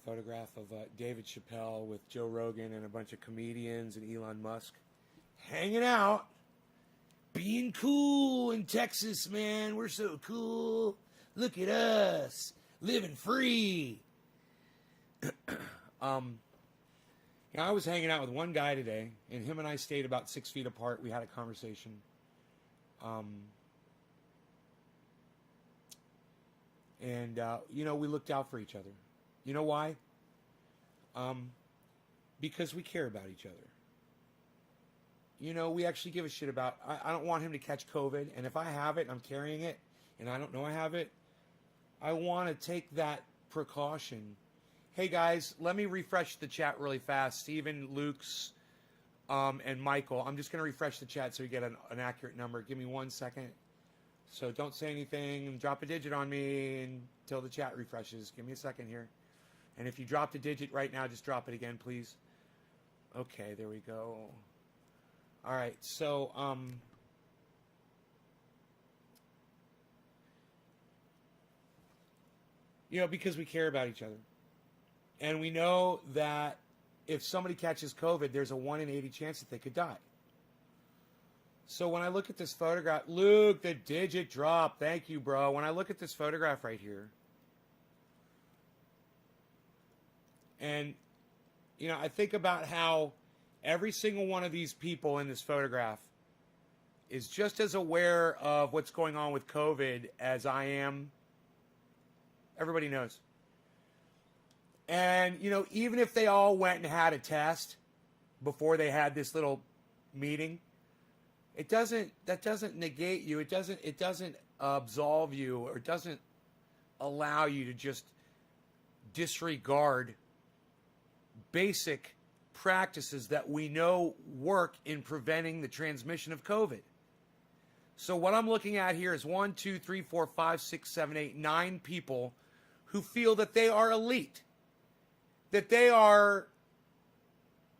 photograph of David Chappelle with Joe Rogan and a bunch of comedians and Elon Musk hanging out, being cool in Texas, man. We're so cool. Look at us, living free. I was hanging out with one guy today, and him and I stayed about 6 feet apart. We had a conversation. We looked out for each other. You know why? Because we care about each other. We actually give a shit about... I don't want him to catch COVID, and if I have it, I'm carrying it, and I don't know I have it, I want to take that precaution. Hey, guys, let me refresh the chat really fast. Steven, Luke's, and Michael. I'm just going to refresh the chat so you get an accurate number. Give me 1 second. So don't say anything and drop a digit on me until the chat refreshes. Give me a second here. And if you dropped a digit right now, just drop it again, please. Okay, there we go. All right, so because we care about each other. And we know that if somebody catches COVID, there's a 1 in 80 chance that they could die. So when I look at this photograph, Luke, the digit drop. Thank you, bro. When I look at this photograph right here, and, I think about how every single one of these people in this photograph is just as aware of what's going on with COVID as I am. Everybody knows. And, even if they all went and had a test before they had this little meeting, that doesn't negate you. It doesn't absolve you, or it doesn't allow you to just disregard basic practices that we know work in preventing the transmission of COVID. So what I'm looking at here is 1, 2, 3, 4, 5, 6, 7, 8, 9 people who feel that they are elite, that they are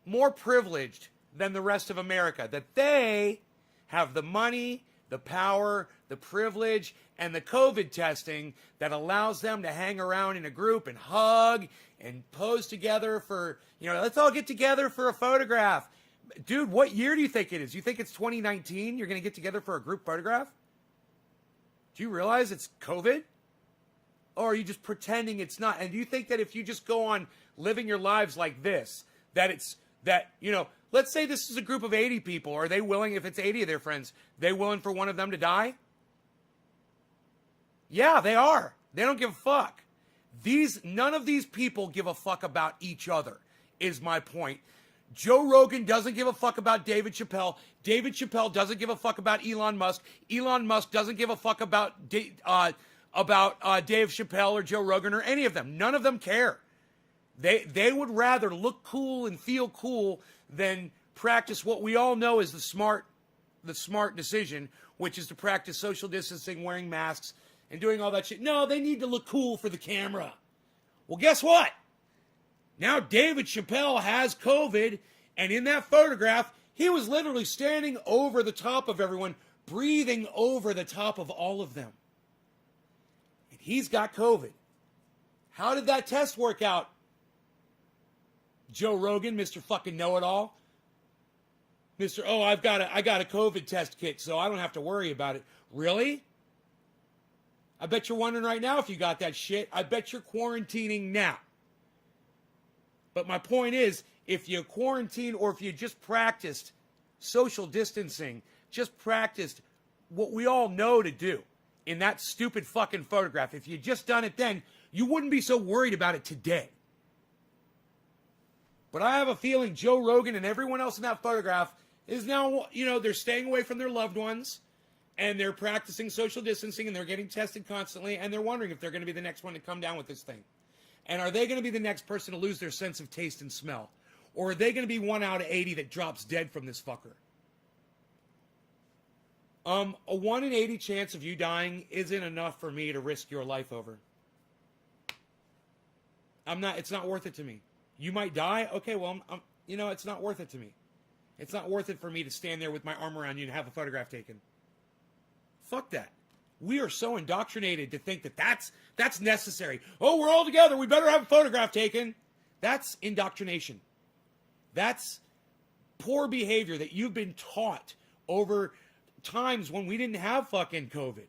more privileged than the rest of America, that they have the money, the power, the privilege, and the COVID testing that allows them to hang around in a group and hug and pose together for, let's all get together for a photograph. Dude, what year do you think it is? You think it's 2019? You're going to get together for a group photograph? Do you realize it's COVID? Or are you just pretending it's not? And do you think that if you just go on living your lives like this, let's say this is a group of 80 people. Are they willing, if it's 80 of their friends, they willing for one of them to die? Yeah, they are. They don't give a fuck. None of these people give a fuck about each other, is my point. Joe Rogan doesn't give a fuck about David Chappelle. David Chappelle doesn't give a fuck about Elon Musk. Elon Musk doesn't give a fuck about Dave Chappelle or Joe Rogan or any of them. None of them care. They would rather look cool and feel cool than practice what we all know is the smart decision, which is to practice social distancing, wearing masks, and doing all that shit. No, they need to look cool for the camera. Well, guess what? Now David Chappelle has COVID, and in that photograph, he was literally standing over the top of everyone, breathing over the top of all of them. And he's got COVID. How did that test work out? Joe Rogan, Mr. fucking know-it-all. Mr. I got a COVID test kit, so I don't have to worry about it. Really? I bet you're wondering right now if you got that shit. I bet you're quarantining now. But my point is, if you quarantine or if you just practiced social distancing, just practiced what we all know to do in that stupid fucking photograph, if you just done it then, you wouldn't be so worried about it today. But I have a feeling Joe Rogan and everyone else in that photograph is now, they're staying away from their loved ones, and they're practicing social distancing, and they're getting tested constantly, and they're wondering if they're going to be the next one to come down with this thing. And are they going to be the next person to lose their sense of taste and smell? Or are they going to be 1 out of 80 that drops dead from this fucker? A 1 in 80 chance of you dying isn't enough for me to risk your life over. It's not worth it to me. You might die? Okay, well, it's not worth it to me. It's not worth it for me to stand there with my arm around you and have a photograph taken. Fuck that. We are so indoctrinated to think that that's necessary. Oh, we're all together. We better have a photograph taken. That's indoctrination. That's poor behavior that you've been taught over times when we didn't have fucking COVID.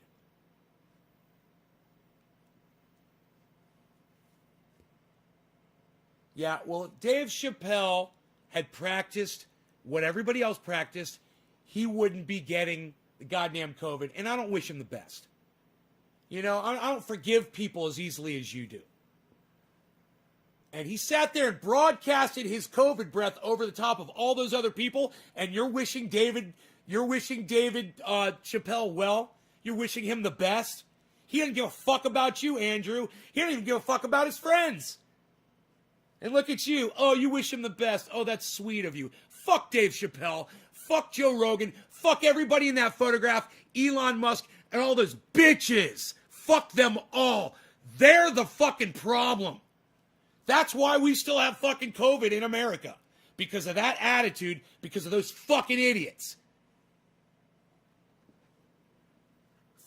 Yeah, well, Dave Chappelle had practiced what everybody else practiced, he wouldn't be getting the goddamn COVID. And I don't wish him the best. You know, I don't forgive people as easily as you do. And he sat there and broadcasted his COVID breath over the top of all those other people. And you're wishing David Chappelle well. You're wishing him the best. He didn't give a fuck about you, Andrew. He didn't even give a fuck about his friends. And look at you. Oh, you wish him the best. Oh, that's sweet of you. Fuck Dave Chappelle. Fuck Joe Rogan. Fuck everybody in that photograph. Elon Musk and all those bitches. Fuck them all. They're the fucking problem. That's why we still have fucking COVID in America. Because of that attitude. Because of those fucking idiots.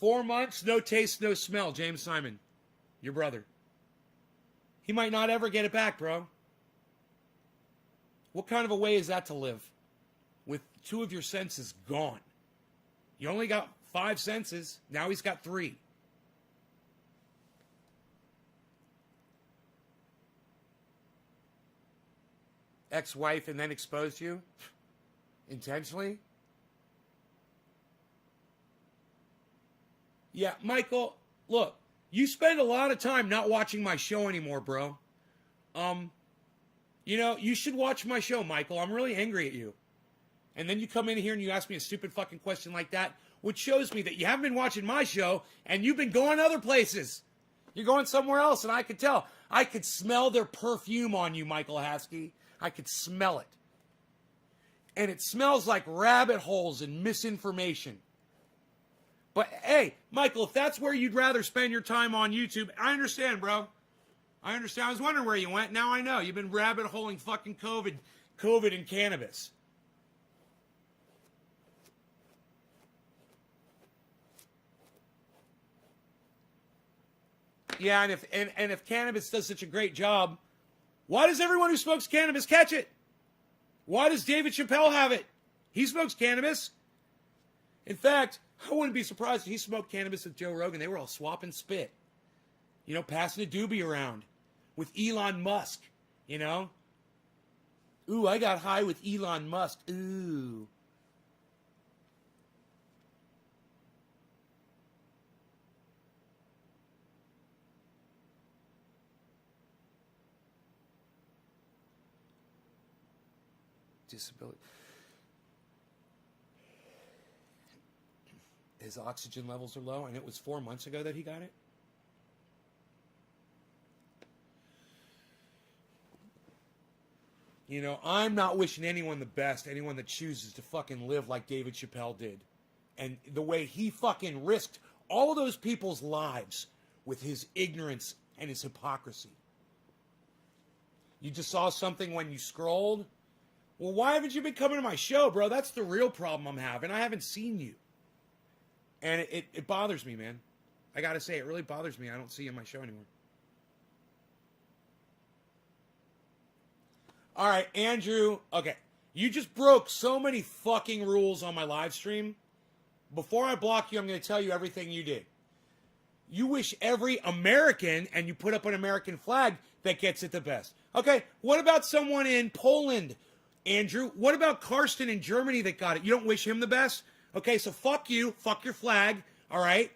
4 months, no taste, no smell. James Simon, your brother. He might not ever get it back, bro. What kind of a way is that to live? With 2 of your senses gone. You only got 5 senses. Now he's got 3. Ex-wife and then exposed you? Intentionally? Yeah, Michael, look. You spend a lot of time not watching my show anymore, bro. You know, you should watch my show, Michael. I'm really angry at you. And then you come in here and you ask me a stupid fucking question like that, which shows me that you haven't been watching my show and you've been going other places. You're going somewhere else, and I could tell. I could smell their perfume on you, Michael Haskey. I could smell it. And it smells like rabbit holes and misinformation. But, hey, Michael, if that's where you'd rather spend your time on YouTube, I understand, bro. I understand. I was wondering where you went. Now I know. You've been rabbit holing fucking COVID and cannabis. Yeah, and if cannabis does such a great job, why does everyone who smokes cannabis catch it? Why does David Chappelle have it? He smokes cannabis. In fact, I wouldn't be surprised if he smoked cannabis with Joe Rogan. They were all swapping spit. You know, passing a doobie around with Elon Musk, you know? Ooh, I got high with Elon Musk. Ooh. Disability. His oxygen levels are low, and it was 4 months ago that he got it? You know, I'm not wishing anyone the best, anyone that chooses to fucking live like David Chappelle did. And the way he fucking risked all of those people's lives with his ignorance and his hypocrisy. You just saw something when you scrolled? Well, why haven't you been coming to my show, bro? That's the real problem I'm having. I haven't seen you. And it bothers me, man. I gotta say, it really bothers me. I don't see you on my show anymore. All right, Andrew. Okay, you just broke so many fucking rules on my live stream. Before I block you, I'm going to tell you everything you did. You wish every American, and you put up an American flag, that gets it the best. Okay, what about someone in Poland, Andrew? What about Karsten in Germany that got it? You don't wish him the best? Okay, so fuck you. Fuck your flag. All right?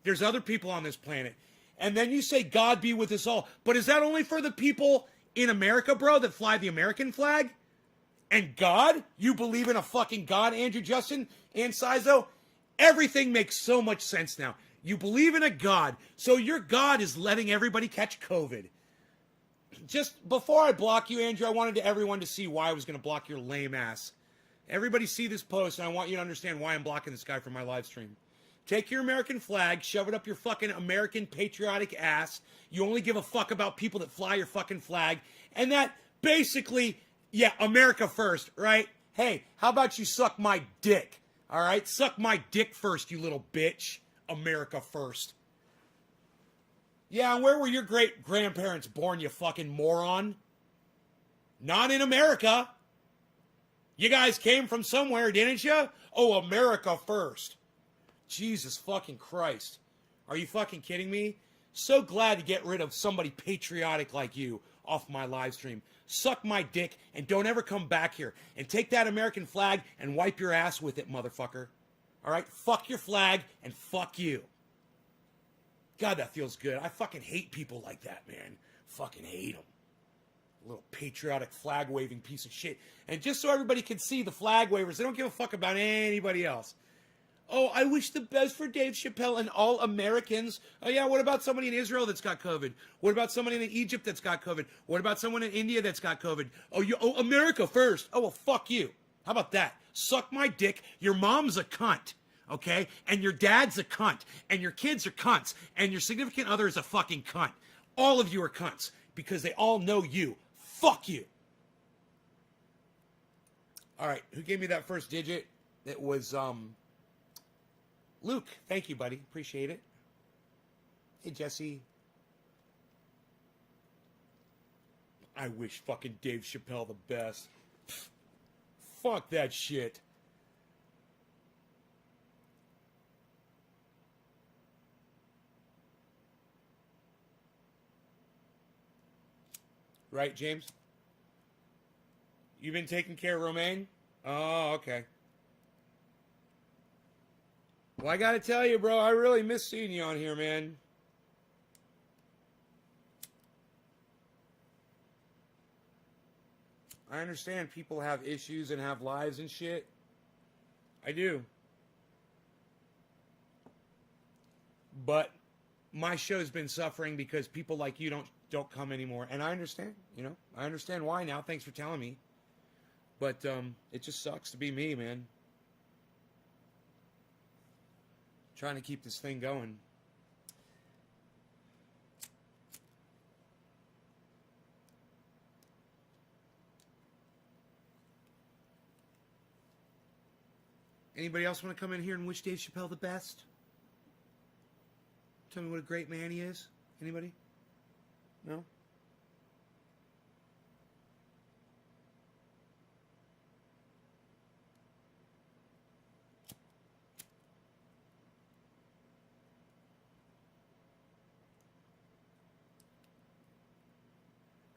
There's other people on this planet. And then you say, God be with us all. But is that only for the people in America, bro, that fly the American flag? And God? You believe in a fucking God, Andrew Justin and Sizo? Everything makes so much sense now. You believe in a God, so your God is letting everybody catch COVID. Just before I block you, Andrew, I wanted everyone to see why I was going to block your lame ass. Everybody see this post, and I want you to understand why I'm blocking this guy from my live stream. Take your American flag, shove it up your fucking American patriotic ass. You only give a fuck about people that fly your fucking flag. And that basically, yeah, America first, right? Hey, how about you suck my dick? All right? Suck my dick first, you little bitch. America first. Yeah, and where were your great-grandparents born, you fucking moron? Not in America. You guys came from somewhere, didn't you? Oh, America first. Jesus fucking Christ. Are you fucking kidding me? So glad to get rid of somebody patriotic like you off my live stream. Suck my dick and don't ever come back here. And take that American flag and wipe your ass with it, motherfucker. All right? Fuck your flag and fuck you. God, that feels good. I fucking hate people like that, man. Fucking hate them. Little patriotic flag-waving piece of shit. And just so everybody can see, the flag wavers, they don't give a fuck about anybody else. Oh, I wish the best for Dave Chappelle and all Americans. Oh, yeah, what about somebody in Israel that's got COVID? What about somebody in Egypt that's got COVID? What about someone in India that's got COVID? Oh, America first. Oh, well, fuck you. How about that? Suck my dick. Your mom's a cunt. Okay? And your dad's a cunt. And your kids are cunts. And your significant other is a fucking cunt. All of you are cunts because they all know you. Fuck you. All right. Who gave me that first digit? It was, Luke. Thank you, buddy. Appreciate it. Hey, Jesse. I wish fucking Dave Chappelle the best. Fuck that shit. Right, James? You've been taking care of Romaine? Oh, okay. Well, I gotta tell you, bro, I really miss seeing you on here, man. I understand people have issues and have lives and shit. I do. But my show's been suffering because people like you don't come anymore. And I understand, I understand why now. Thanks for telling me. But it just sucks to be me, man. Trying to keep this thing going. Anybody else want to come in here and wish Dave Chappelle the best? Tell me what a great man he is. Anybody? No?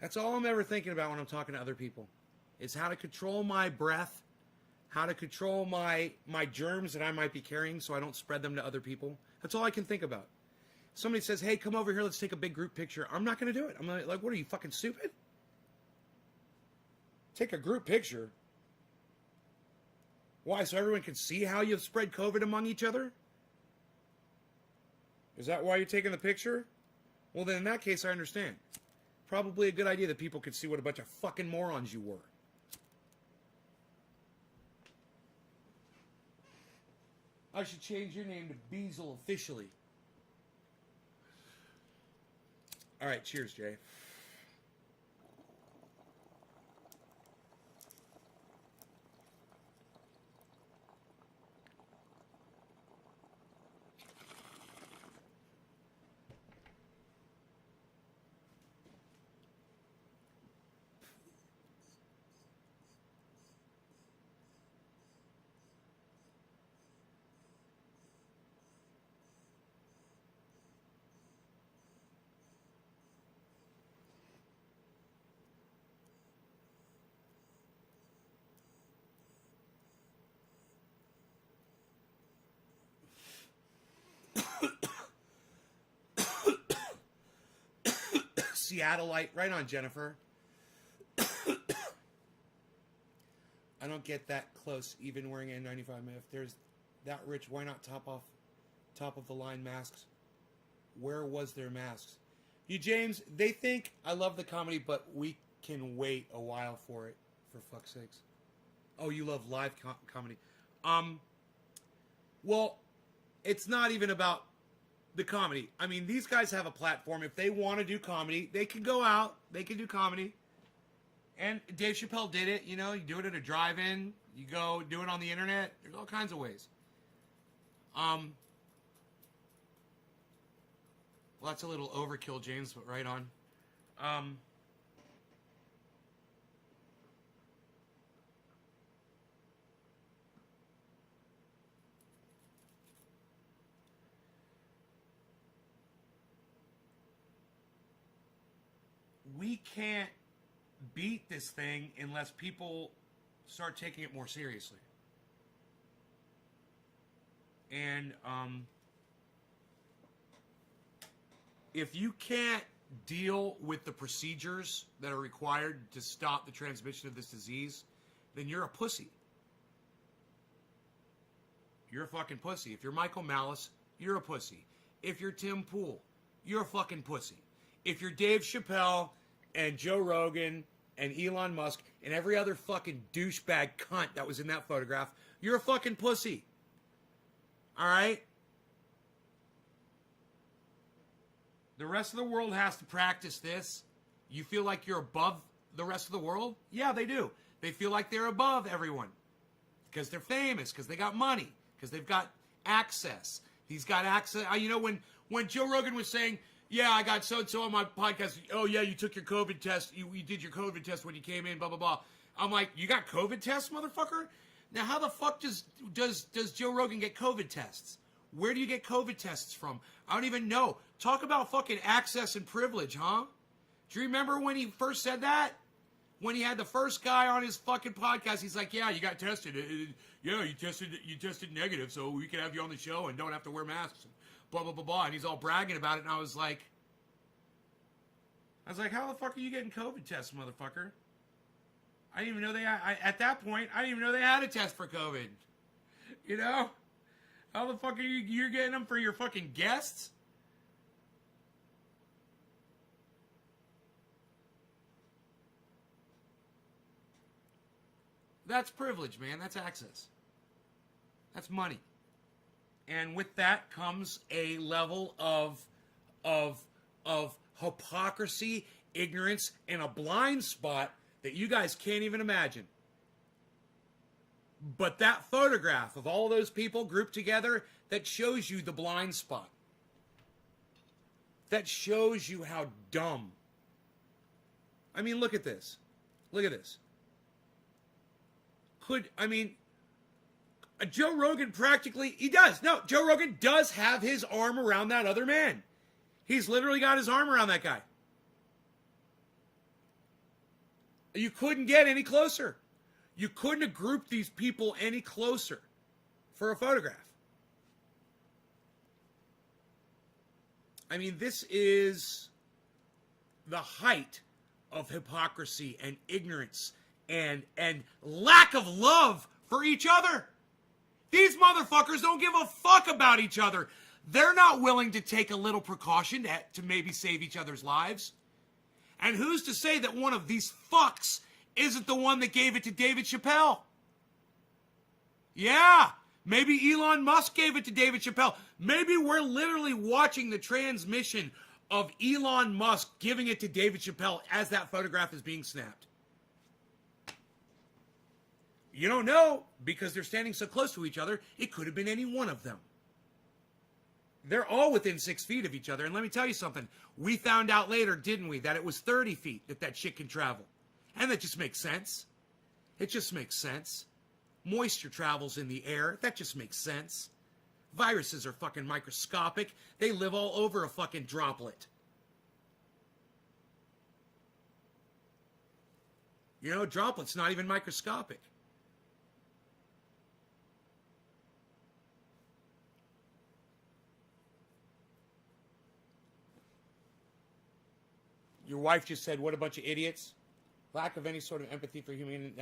That's all I'm ever thinking about when I'm talking to other people. Is how to control my breath, how to control my germs that I might be carrying so I don't spread them to other people. That's all I can think about. Somebody says, hey, come over here, let's take a big group picture. I'm not going to do it. I'm like, what are you, fucking stupid? Take a group picture? Why, so everyone can see how you've spread COVID among each other? Is that why you're taking the picture? Well, then in that case, I understand. Probably a good idea that people could see what a bunch of fucking morons you were. I should change your name to Beazle officially. All right, cheers, Jay. Seattleite, right on, Jennifer. I don't get that close, even wearing N95. If there's that rich, why not top of the line masks? Where was their masks? You, James, they think I love the comedy, but we can wait a while for it, for fuck's sakes. Oh, you love live comedy. Well, it's not even about the comedy. I mean, these guys have a platform. If they want to do comedy, they can go out. They can do comedy. And Dave Chappelle did it. You do it at a drive-in. You go do it on the internet. There's all kinds of ways. Well, that's a little overkill, James, but right on. We can't beat this thing unless people start taking it more seriously. And if you can't deal with the procedures that are required to stop the transmission of this disease, then you're a pussy. You're a fucking pussy. If you're Michael Malice, you're a pussy. If you're Tim Pool, you're a fucking pussy. If you're Dave Chappelle and Joe Rogan and Elon Musk and every other fucking douchebag cunt that was in that photograph, you're a fucking pussy. All right? The rest of the world has to practice this. You feel like you're above the rest of the world? Yeah, they do. They feel like they're above everyone because they're famous, because they got money, because they've got access. He's got access. You know, when Joe Rogan was saying, yeah, I got so-and-so on my podcast. Oh, yeah, you took your COVID test. You did your COVID test when you came in, blah, blah, blah. I'm like, you got COVID tests, motherfucker? Now, how the fuck does Joe Rogan get COVID tests? Where do you get COVID tests from? I don't even know. Talk about fucking access and privilege, huh? Do you remember when he first said that? When he had the first guy on his fucking podcast, he's like, yeah, you got tested. Yeah, you tested negative, so we can have you on the show and don't have to wear masks. And blah, blah, blah, blah. And he's all bragging about it. And I was like, how the fuck are you getting COVID tests, motherfucker? I didn't even know at that point, I didn't even know they had a test for COVID. You know? How the fuck are you're getting them for your fucking guests? That's privilege, man. That's access. That's money. And with that comes a level of hypocrisy, ignorance, and a blind spot that you guys can't even imagine. But that photograph of all those people grouped together, that shows you the blind spot. That shows you how dumb. I mean, look at this. Look at this. Joe Rogan practically, he does. No, Joe Rogan does have his arm around that other man. He's literally got his arm around that guy. You couldn't get any closer. You couldn't have grouped these people any closer for a photograph. I mean, this is the height of hypocrisy and ignorance and lack of love for each other. These motherfuckers don't give a fuck about each other. They're not willing to take a little precaution to maybe save each other's lives. And who's to say that one of these fucks isn't the one that gave it to David Chappelle? Yeah, maybe Elon Musk gave it to David Chappelle. Maybe we're literally watching the transmission of Elon Musk giving it to David Chappelle as that photograph is being snapped. You don't know, because they're standing so close to each other, it could have been any one of them. They're all within 6 feet of each other. And let me tell you something. We found out later, didn't we, that it was 30 feet that shit can travel. And that just makes sense. It just makes sense. Moisture travels in the air. That just makes sense. Viruses are fucking microscopic. They live all over a fucking droplet. You know, droplet's not even microscopic. Your wife just said, what a bunch of idiots. Lack of any sort of empathy for humanity.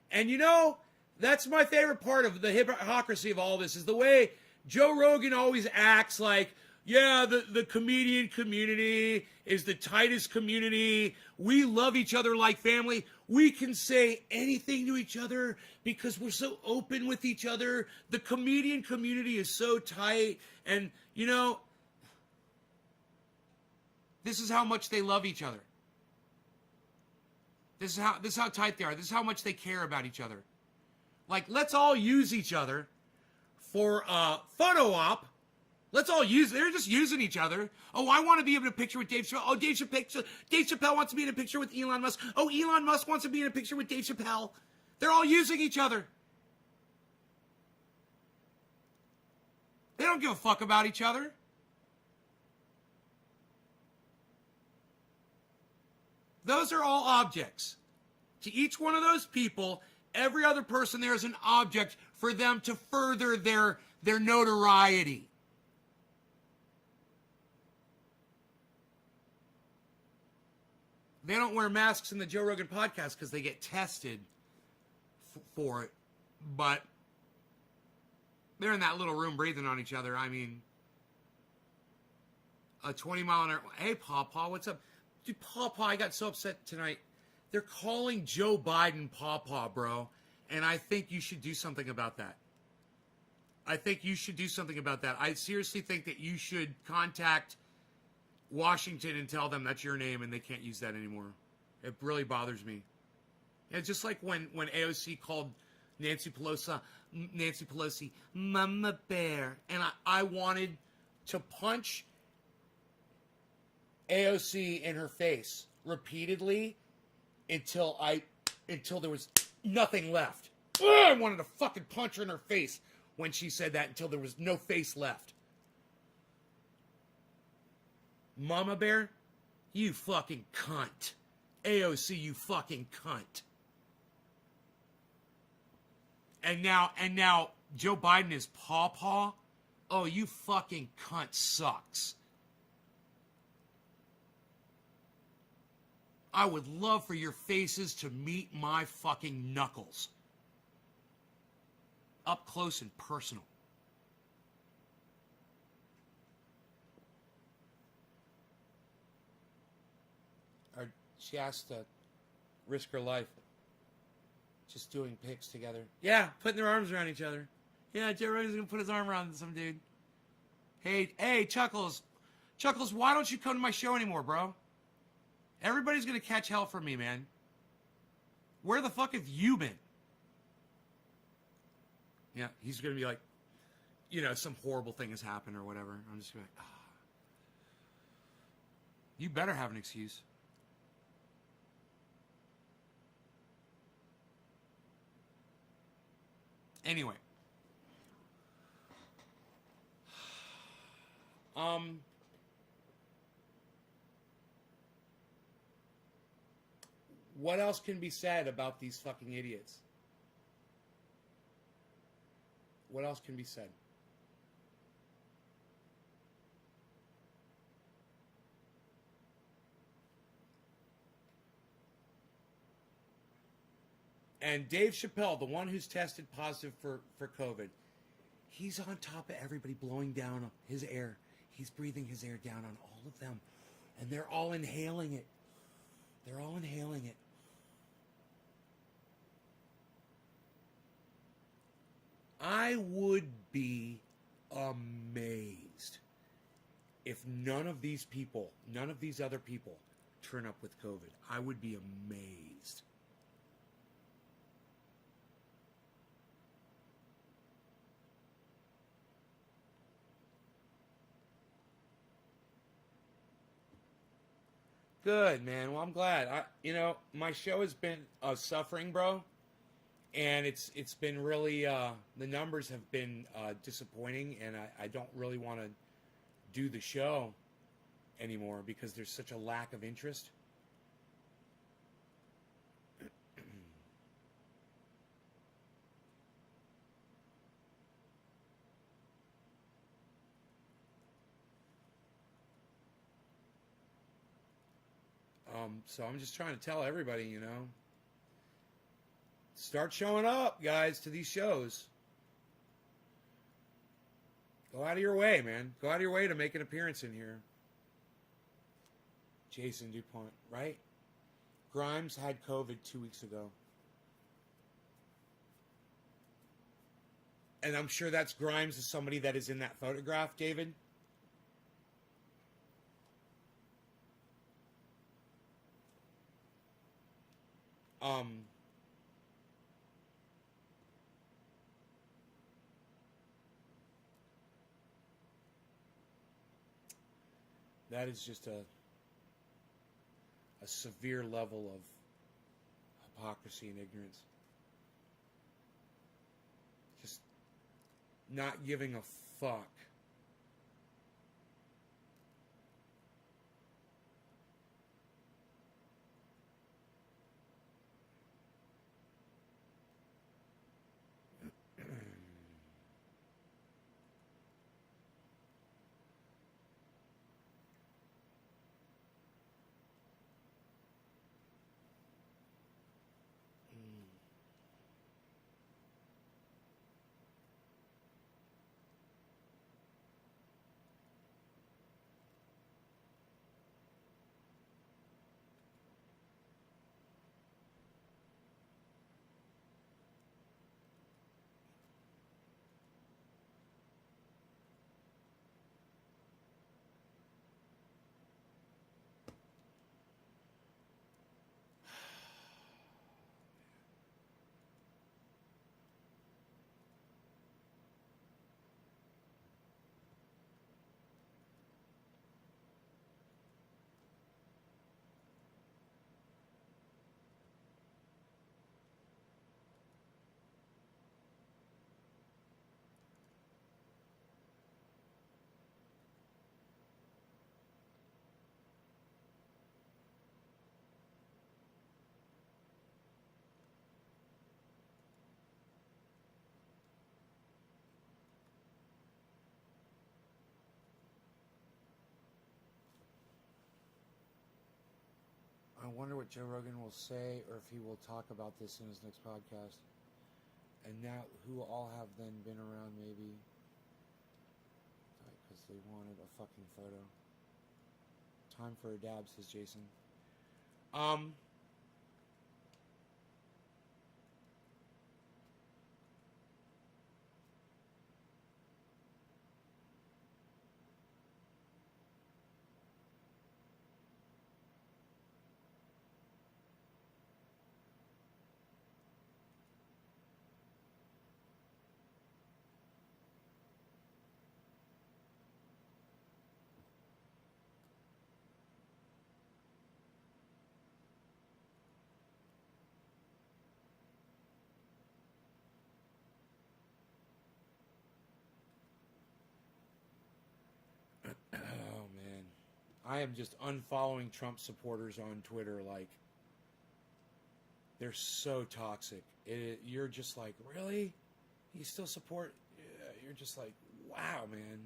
And you know, that's my favorite part of the hypocrisy of all this, is the way Joe Rogan always acts like, yeah, the comedian community is the tightest community. We love each other like family. We can say anything to each other because we're so open with each other. The comedian community is so tight. And, you know, this is how much they love each other. This is how tight they are. This is how much they care about each other. Like, let's all use each other for a photo op Let's all use. They're just using each other. Oh, I want to be in a picture with Dave Chappelle. Oh, Dave Chappelle wants to be in a picture with Elon Musk. Oh, Elon Musk wants to be in a picture with Dave Chappelle. They're all using each other. They don't give a fuck about each other. Those are all objects. To each one of those people, every other person there is an object for them to further their notoriety. They don't wear masks in the Joe Rogan podcast because they get tested for it. But they're in that little room breathing on each other. I mean, a 20-mile-an-hour... Hey, Pawpaw, what's up? Dude, Pawpaw, I got so upset tonight. They're calling Joe Biden Pawpaw, bro. And I think you should do something about that. I think you should do something about that. I seriously think that you should contact Washington and tell them that's your name and they can't use that anymore. It really bothers me. It's just like when AOC called Nancy Pelosi, Mama Bear. And I wanted to punch AOC in her face repeatedly until there was nothing left. Ugh, I wanted to fucking punch her in her face when she said that until there was no face left. Mama Bear, you fucking cunt. AOC, you fucking cunt. And now Joe Biden is Pawpaw. Oh, you fucking cunt sucks. I would love for your faces to meet my fucking knuckles. Up close and personal. She has to risk her life just doing pics together. Yeah, putting their arms around each other. Yeah, Joe Rogan's going to put his arm around some dude. Hey, Chuckles. Chuckles, why don't you come to my show anymore, bro? Everybody's going to catch hell from me, man. Where the fuck have you been? Yeah, he's going to be like, some horrible thing has happened or whatever. I'm just going to be like, You better have an excuse. Anyway. What else can be said about these fucking idiots? What else can be said? And Dave Chappelle, the one who's tested positive for COVID, he's on top of everybody blowing down his air. He's breathing his air down on all of them. And they're all inhaling it. They're all inhaling it. I would be amazed if none of these other people turn up with COVID. I would be amazed. Good, man. Well, I'm glad. My show has been suffering, bro. And it's been really, the numbers have been disappointing, and I don't really want to do the show anymore because there's such a lack of interest. So I'm just trying to tell everybody, start showing up, guys, to these shows. Go out of your way, man. Go out of your way to make an appearance in here. Jason DuPont, right? Grimes had COVID 2 weeks ago. And I'm sure that's Grimes is somebody that is in that photograph, David. That is just a severe level of hypocrisy and ignorance. Just not giving a fuck. I wonder what Joe Rogan will say, or if he will talk about this in his next podcast. And now, who all have then been around, maybe, because they wanted a fucking photo. Time for a dab, says Jason. Oh, man. I am just unfollowing Trump supporters on Twitter. Like, they're so toxic. You're just like, really? You still support? You're just like, wow, man.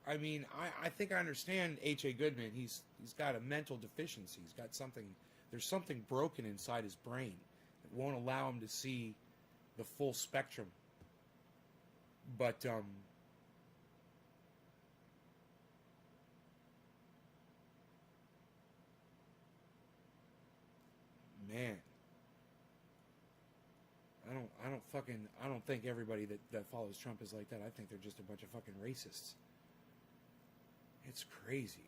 I mean, I think I understand H.A. Goodman. He's got a mental deficiency. He's got something. There's something broken inside his brain that won't allow him to see the full spectrum. But man, I don't think everybody that follows Trump is like that. I think they're just a bunch of fucking racists. It's crazy.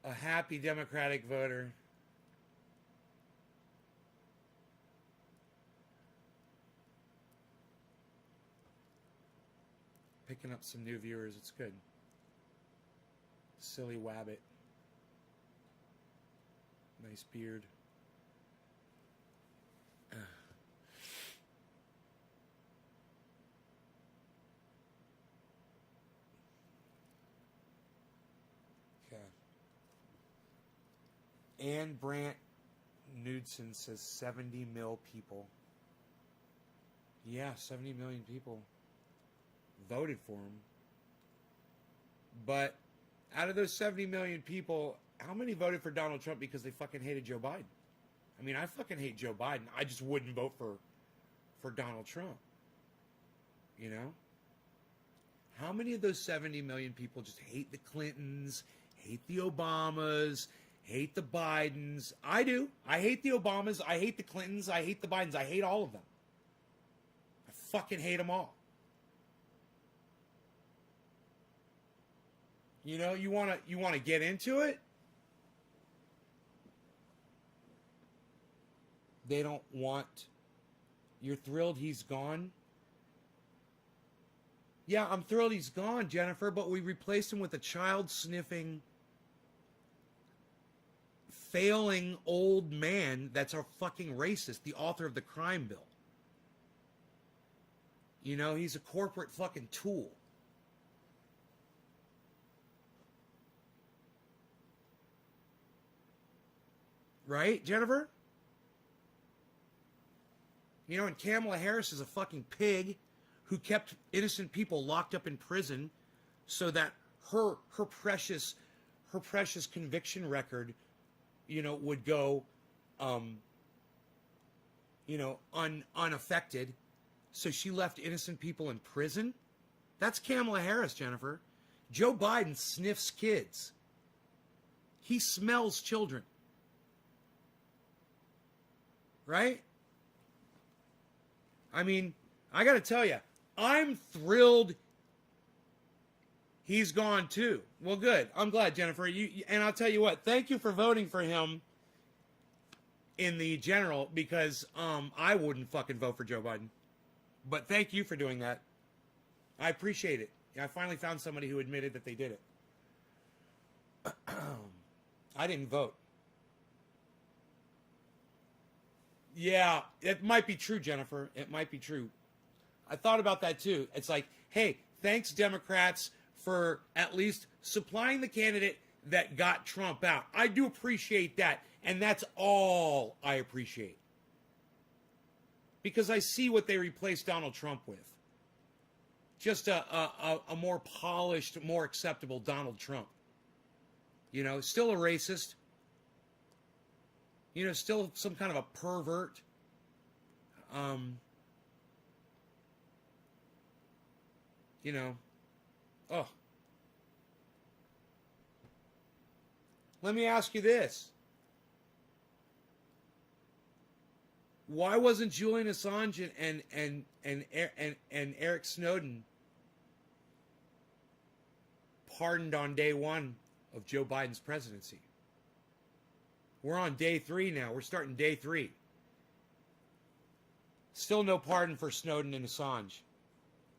A happy Democratic voter. Picking up some new viewers. It's good. Silly Wabbit. Nice beard. Okay. Ann Brandt Knudsen says 70 mil people. Yeah, 70 million people voted for him. But out of those 70 million people, how many voted for Donald Trump because they fucking hated Joe Biden? I mean, I fucking hate Joe Biden. I just wouldn't vote for Donald Trump. You know? How many of those 70 million people just hate the Clintons, hate the Obamas, hate the Bidens? I do. I hate the Obamas. I hate the Clintons. I hate the Bidens. I hate all of them. I fucking hate them all. You know, you wanna get into it? They don't want. You're thrilled he's gone? Yeah, I'm thrilled he's gone, Jennifer, but we replaced him with a child sniffing, failing old man that's a fucking racist, the author of the crime bill. You know, he's a corporate fucking tool. Right, Jennifer? You know, and Kamala Harris is a fucking pig who kept innocent people locked up in prison so that her precious conviction record, you know, would go unaffected. So she left innocent people in prison. That's Kamala Harris, Jennifer. Joe Biden sniffs kids. He smells children. Right? I mean, I got to tell you, I'm thrilled he's gone too. Well, good. I'm glad, Jennifer. And I'll tell you what, thank you for voting for him in the general, because I wouldn't fucking vote for Joe Biden. But thank you for doing that. I appreciate it. I finally found somebody who admitted that they did it. I didn't vote. Yeah, it might be true, Jennifer. It might be true. I thought about that too. It's like, hey, thanks, Democrats, for at least supplying the candidate that got Trump out. I do appreciate that. And that's all I appreciate. Because I see what they replaced Donald Trump with. Just a more polished, more acceptable Donald Trump. You know, still a racist. You know, still some kind of a pervert. You know, oh. Let me ask you this. Why wasn't Julian Assange and Eric Snowden pardoned on day one of Joe Biden's presidency? We're on day 3 now. We're starting day 3. Still no pardon for Snowden and Assange.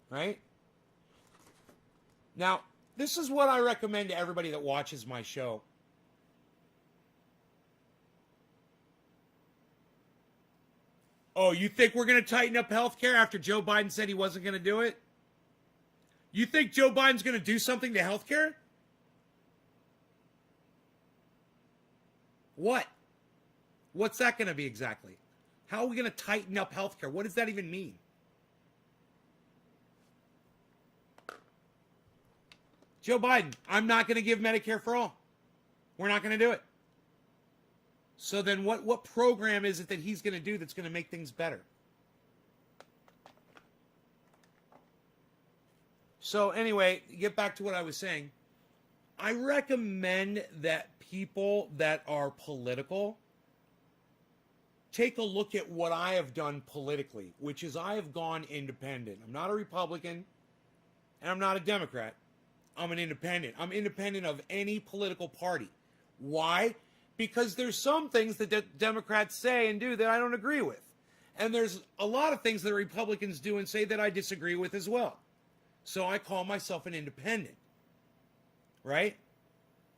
Right? Now, this is what I recommend to everybody that watches my show. Oh, you think we're going to tighten up healthcare after Joe Biden said he wasn't going to do it? You think Joe Biden's going to do something to healthcare? What? What's that going to be exactly? How are we going to tighten up healthcare? What does that even mean? Joe Biden, I'm not going to give Medicare for all. We're not going to do it. So then what program is it that he's going to do that's going to make things better? So anyway, get back to what I was saying. I recommend that people that are political take a look at what I have done politically, which is I have gone independent. I'm not a Republican, and I'm not a Democrat. I'm an independent. I'm independent of any political party. Why? Because there's some things that Democrats say and do that I don't agree with. And there's a lot of things that Republicans do and say that I disagree with as well. So I call myself an independent. Right?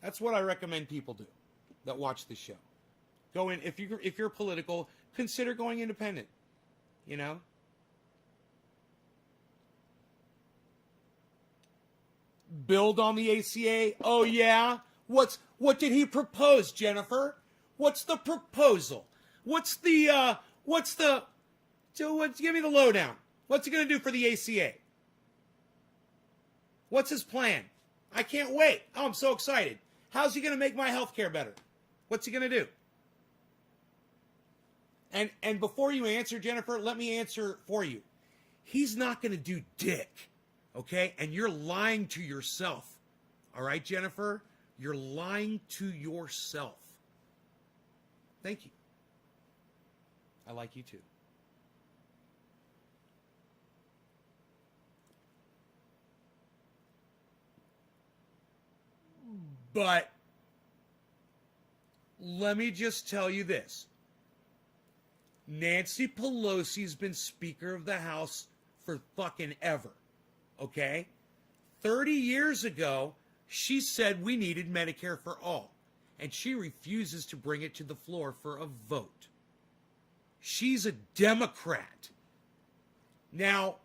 That's what I recommend people do that watch this show. Go in, if you're political, consider going independent. You know? Build on the ACA. Oh yeah? What did he propose, Jennifer? What's the proposal? Give me the lowdown. What's he going to do for the ACA? What's his plan? I can't wait. Oh, I'm so excited. How's he going to make my health care better? What's he going to do? And before you answer, Jennifer, let me answer for you. He's not going to do dick, okay? And you're lying to yourself, all right, Jennifer? You're lying to yourself. Thank you. I like you too. But let me just tell you this. Nancy Pelosi's been Speaker of the House for fucking ever. Okay? 30 years ago, she said we needed Medicare for all. And she refuses to bring it to the floor for a vote. She's a Democrat. Now,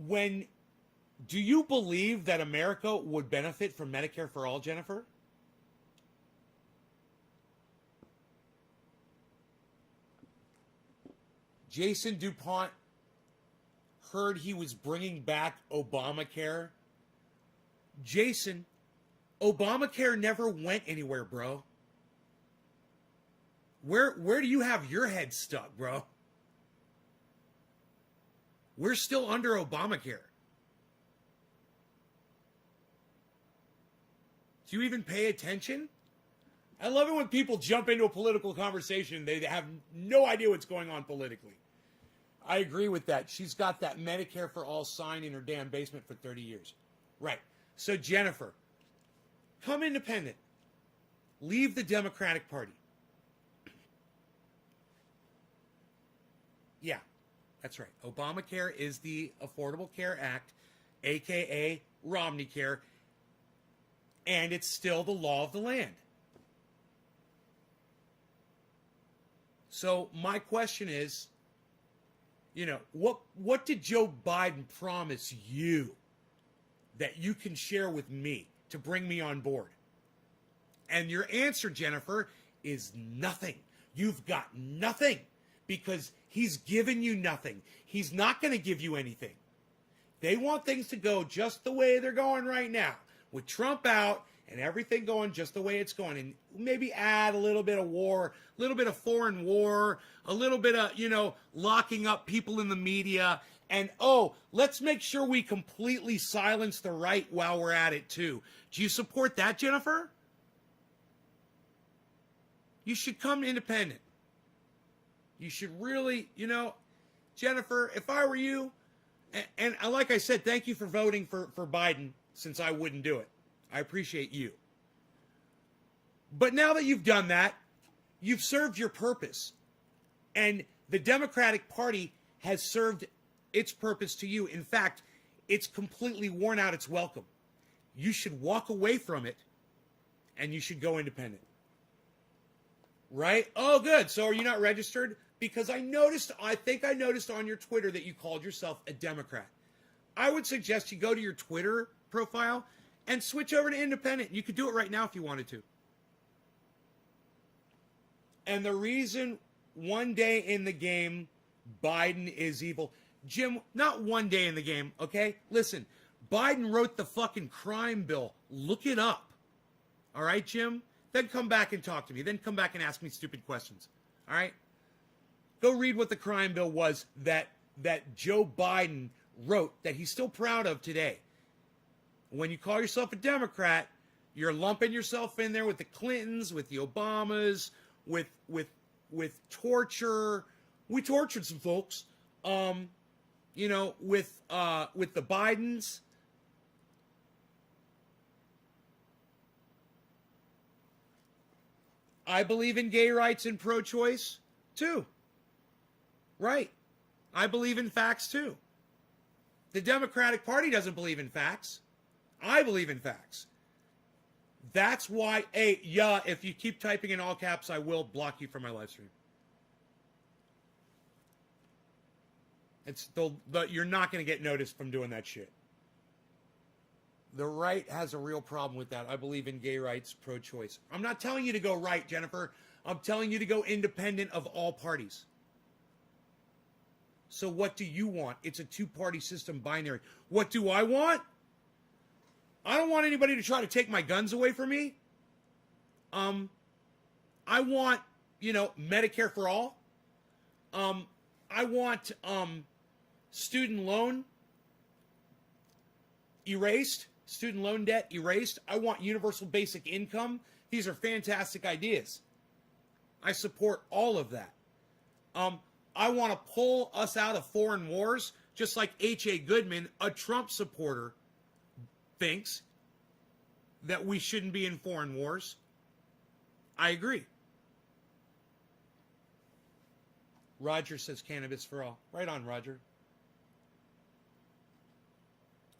do you believe that America would benefit from Medicare for all, Jennifer? Jason DuPont heard he was bringing back Obamacare. Jason, Obamacare never went anywhere, bro. Where do you have your head stuck, bro? We're still under Obamacare. Do you even pay attention? I love it when people jump into a political conversation and they have no idea what's going on politically. I agree with that. She's got that Medicare for all sign in her damn basement for 30 years. Right. So, Jennifer, come independent. Leave the Democratic Party. Yeah, that's right. Obamacare is the Affordable Care Act, a.k.a. Romney Care, and it's still the law of the land. So my question is, what did Joe Biden promise you that you can share with me to bring me on board? And your answer, Jennifer, is nothing. You've got nothing because he's given you nothing. He's not going to give you anything. They want things to go just the way they're going right now, with Trump out and everything going just the way it's going, and maybe add a little bit of war, a little bit of foreign war, a little bit of, locking up people in the media, and, let's make sure we completely silence the right while we're at it, too. Do you support that, Jennifer? You should come independent. You should really, Jennifer, if I were you, and like I said, thank you for voting for Biden, since I wouldn't do it. I appreciate you. But now that you've done that, you've served your purpose. And the Democratic Party has served its purpose to you. In fact, it's completely worn out its welcome. You should walk away from it, and you should go independent. Right? Oh, good. So are you not registered? Because I think I noticed on your Twitter that you called yourself a Democrat. I would suggest you go to your Twitter profile and switch over to independent. You could do it right now if you wanted to. And the reason one day in the game, Biden is evil. Jim, not one day in the game, okay? Listen, Biden wrote the fucking crime bill. Look it up. All right, Jim? Then come back and talk to me. Then come back and ask me stupid questions. All right? Go read what the crime bill was that Joe Biden wrote that he's still proud of today. When you call yourself a Democrat, you're lumping yourself in there with the Clintons, with the Obamas, with torture. We tortured some folks. With the Bidens. I believe in gay rights and pro-choice too. Right. I believe in facts too. The Democratic Party doesn't believe in facts. I believe in facts. That's why, if you keep typing in all caps, I will block you from my live stream. You're not going to get noticed from doing that shit. The right has a real problem with that. I believe in gay rights, pro-choice. I'm not telling you to go right, Jennifer. I'm telling you to go independent of all parties. So what do you want? It's a two-party system binary. What do I want? I don't want anybody to try to take my guns away from me. I want, Medicare for all. I want student loan erased, student loan debt erased. I want universal basic income. These are fantastic ideas. I support all of that. I want to pull us out of foreign wars, just like H.A. Goodman, a Trump supporter, thinks. that we shouldn't be in foreign wars. I agree. Roger says cannabis for all. Right on, Roger.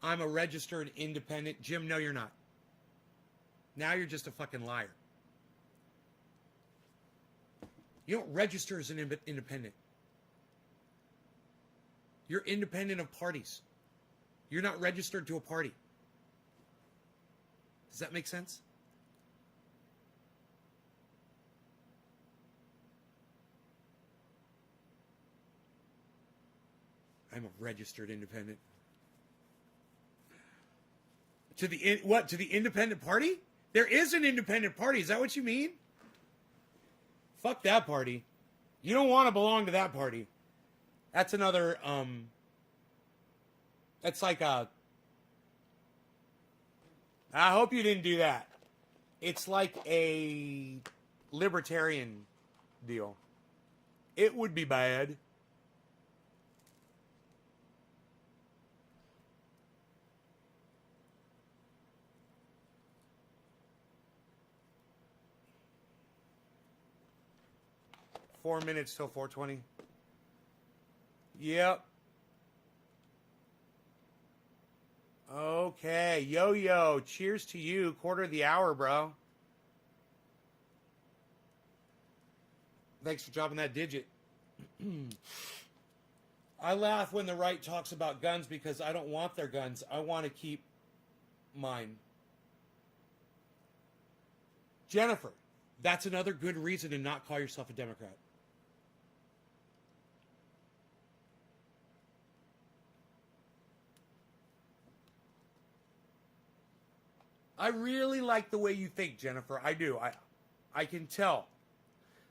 I'm a registered independent. Jim, no, you're not. Now you're just a fucking liar. You don't register as an independent. You're independent of parties. You're not registered to a party. Does that make sense? I'm a registered independent. To the what? To the independent party? There is an independent party. Is that what you mean? Fuck that party. You don't want to belong to that party. That's another that's like a I hope you didn't do that. It's like a libertarian deal. It would be bad. Four minutes till 4:20. Yep. Okay. Yo. Cheers to you. Quarter of the hour, bro. Thanks for dropping that digit. I laugh when the right talks about guns because I don't want their guns. I want to keep mine. Jennifer, that's another good reason to not call yourself a Democrat. I really like the way you think, Jennifer. I do. I can tell.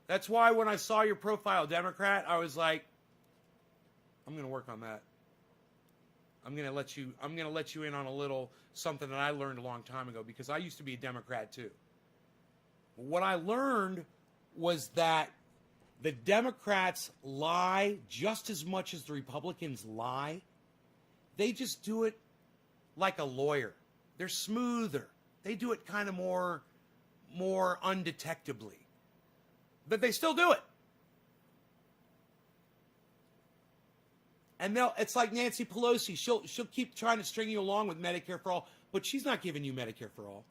That's why when I saw your profile Democrat, I was like, I'm going to work on that. I'm going to let you in on a little something that I learned a long time ago because I used to be a Democrat too. What I learned was that the Democrats lie just as much as the Republicans lie. They just do it like a lawyer. They're smoother. They do it kind of more undetectably. But they still do it. And it's like Nancy Pelosi. She'll keep trying to string you along with Medicare for all, but she's not giving you Medicare for all.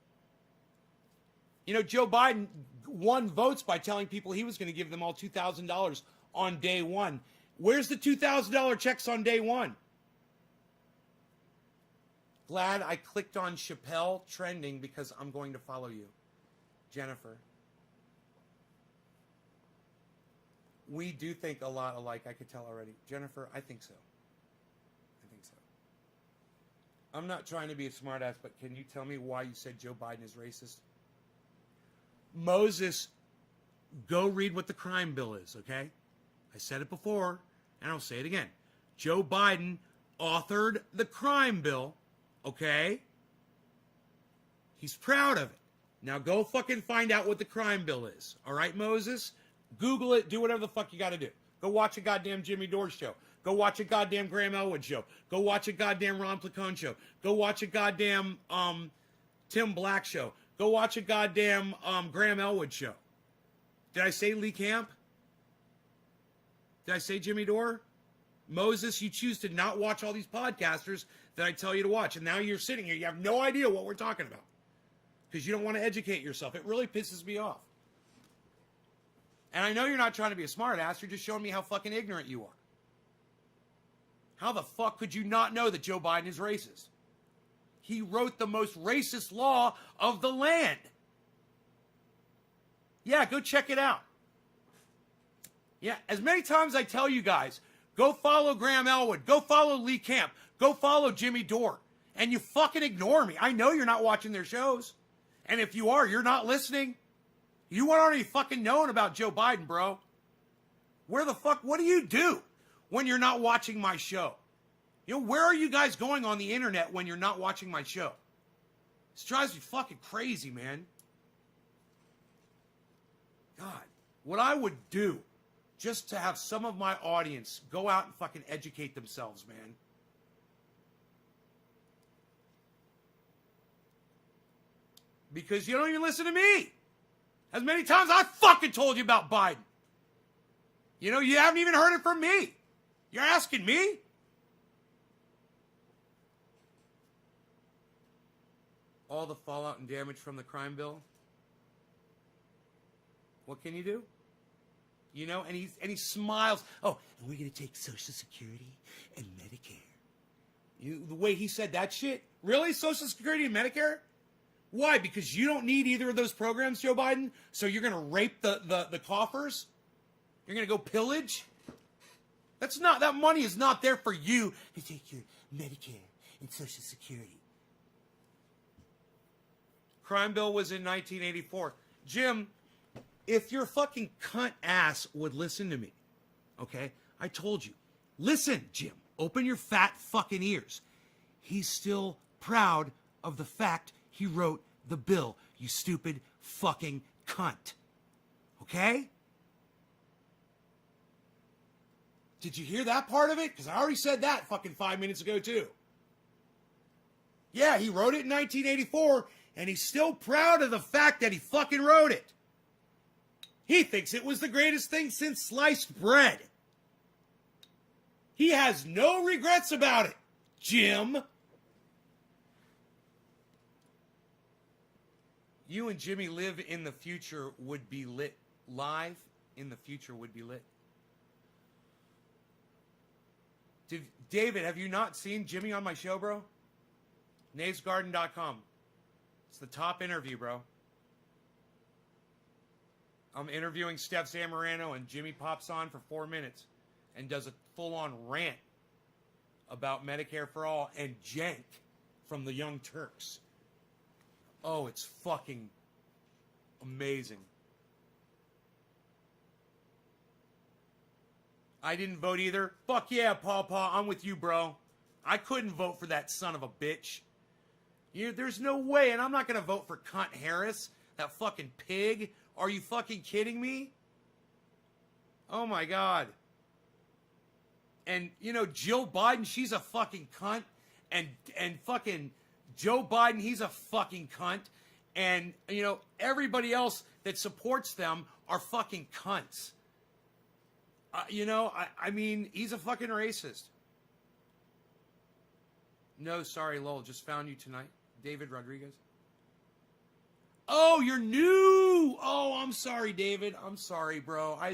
You know, Joe Biden won votes by telling people he was going to give them all $2,000 on day one. Where's the $2,000 checks on day one? Glad I clicked on Chappelle trending because I'm going to follow you. Jennifer. We do think a lot alike. I could tell already. Jennifer, I think so. I'm not trying to be a smartass, but can you tell me why you said Joe Biden is racist? Moses, go read what the crime bill is, okay? I said it before, and I'll say it again. Joe Biden authored the crime bill, okay? He's proud of it. Now go fucking find out what the crime bill is, all right, Moses? Google it, do whatever the fuck you got to do. Go watch a goddamn Jimmy Dore show. Go watch a goddamn Graham Elwood show. Go watch a goddamn Ron Placone show. Go watch a goddamn Tim Black show. Go watch a goddamn Graham Elwood show. Did I say Lee Camp? Did I say Jimmy Dore? Moses, you choose to not watch all these podcasters that I tell you to watch. And now you're sitting here. You have no idea what we're talking about. Because you don't want to educate yourself. It really pisses me off. And I know you're not trying to be a smartass. You're just showing me how fucking ignorant you are. How the fuck could you not know that Joe Biden is racist? He wrote the most racist law of the land. Yeah, go check it out. Yeah, as many times I tell you guys, go follow Graham Elwood, go follow Lee Camp, go follow Jimmy Dore, and you fucking ignore me. I know you're not watching their shows. And if you are, you're not listening. You weren't already fucking knowing about Joe Biden, bro. Where the fuck, what do you do when you're not watching my show? You know, where are you guys going on the internet when you're not watching my show? This drives me fucking crazy, man. God, what I would do just to have some of my audience go out and fucking educate themselves, man. Because you don't even listen to me. As many times I fucking told you about Biden. You know, you haven't even heard it from me. You're asking me? All the fallout and damage from the crime bill. What can you do? You know, and he smiles. Oh, and we're going to take Social Security and Medicare. The way he said that shit? Really? Social Security and Medicare? Why? Because you don't need either of those programs, Joe Biden? So you're going to rape the coffers? You're going to go pillage? That money is not there for you to take your Medicare and Social Security. Crime bill was in 1984. Jim, if your fucking cunt ass would listen to me, okay? I told you. Listen, Jim. Open your fat fucking ears. He's still proud of the fact he wrote the bill, you stupid fucking cunt. Okay? Did you hear that part of it? Because I already said that fucking 5 minutes ago, too. Yeah, he wrote it in 1984, and he's still proud of the fact that he fucking wrote it. He thinks it was the greatest thing since sliced bread. He has no regrets about it, Jim. You and Jimmy live in the future would be lit. Live in the future would be lit. David, have you not seen Jimmy on my show, bro? NavesGarden.com. It's the top interview, bro. I'm interviewing Steph Zamorano, and Jimmy pops on for 4 minutes and does a full-on rant about Medicare for All and Cenk from the Young Turks. Oh, it's fucking amazing. I didn't vote either. Fuck yeah, Paw Paw. I'm with you, bro. I couldn't vote for that son of a bitch. There's no way, and I'm not going to vote for Cunt Harris, that fucking pig. Are you fucking kidding me? Oh, my God. And, you know, Jill Biden, she's a fucking cunt. And fucking Joe Biden, he's a fucking cunt. And, you know, everybody else that supports them are fucking cunts. You know, I mean, he's a fucking racist. No, sorry, lol, just found you tonight. David Rodriguez. Oh, you're new. Oh, I'm sorry, David. I'm sorry, bro. I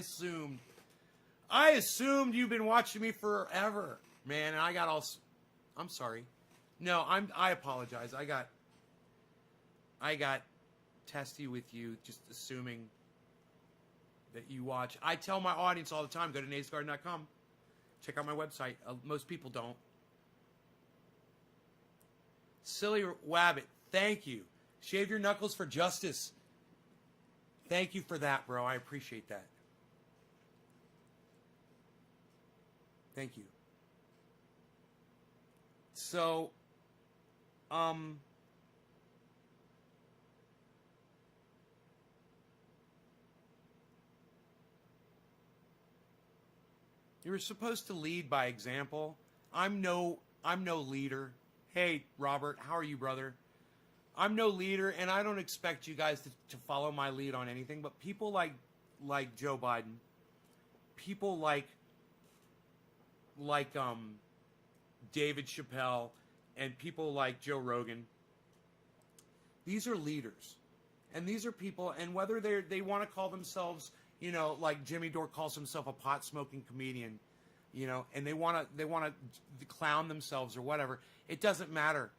assumed you've been watching me forever, man. And I got all. I'm sorry. No, I apologize. I got testy with you, just assuming that you watch. I tell my audience all the time, go to NavesGarden.com. Check out my website. Most people don't. Silly Wabbit, thank you. Shave your knuckles for justice. Thank you for that, bro. I appreciate that. Thank you. So, you were supposed to lead by example. I'm no leader. Hey, Robert, how are you, brother? I'm no leader, and I don't expect you guys to follow my lead on anything, but people like Joe Biden, people like David Chappelle, and people like Joe Rogan, these are leaders. And these are people, and whether they want to call themselves, you know, like Jimmy Dore calls himself a pot-smoking comedian, you know, and they want to clown themselves or whatever, it doesn't matter.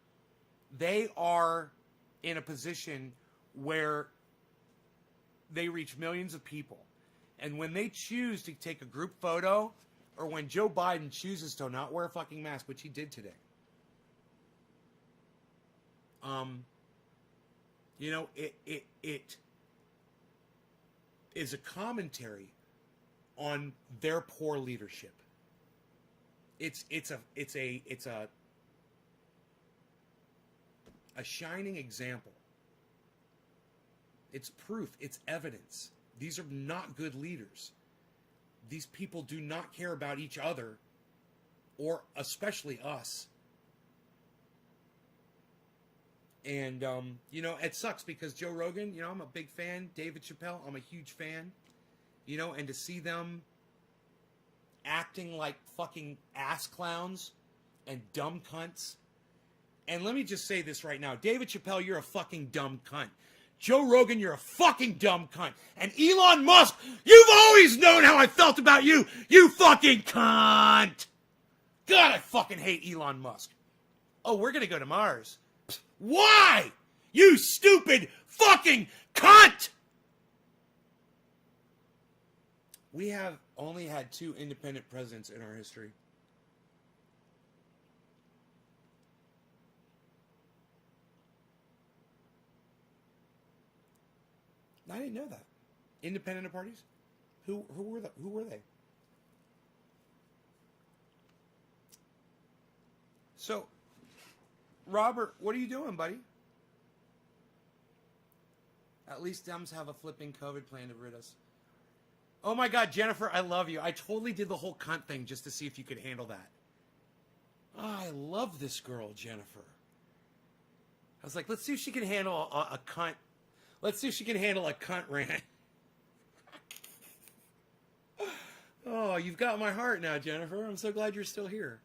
They are in a position where they reach millions of people. And when they choose to take a group photo, or when Joe Biden chooses to not wear a fucking mask, which he did today, you know, it is a commentary on their poor leadership. It's a shining example. It's proof. It's evidence. These are not good leaders. These people do not care about each other, or especially us. And, you know, it sucks because Joe Rogan, you know, I'm a big fan. David Chappelle, I'm a huge fan. You know, and to see them acting like fucking ass clowns and dumb cunts. And let me just say this right now. David Chappelle, you're a fucking dumb cunt. Joe Rogan, you're a fucking dumb cunt. And Elon Musk, you've always known how I felt about you, you fucking cunt. God, I fucking hate Elon Musk. Oh, we're going to go to Mars. Why? You stupid fucking cunt! We have only had 2 independent presidents in our history. I didn't know that. Independent parties? Who were they? So, Robert, what are you doing, buddy? At least Dems have a flipping COVID plan to rid us. Oh my God, Jennifer, I love you. I totally did the whole cunt thing just to see if you could handle that. Oh, I love this girl, Jennifer. I was like, let's see if she can handle a cunt. Let's see if she can handle a cunt rant. Oh, you've got my heart now, Jennifer. I'm so glad you're still here.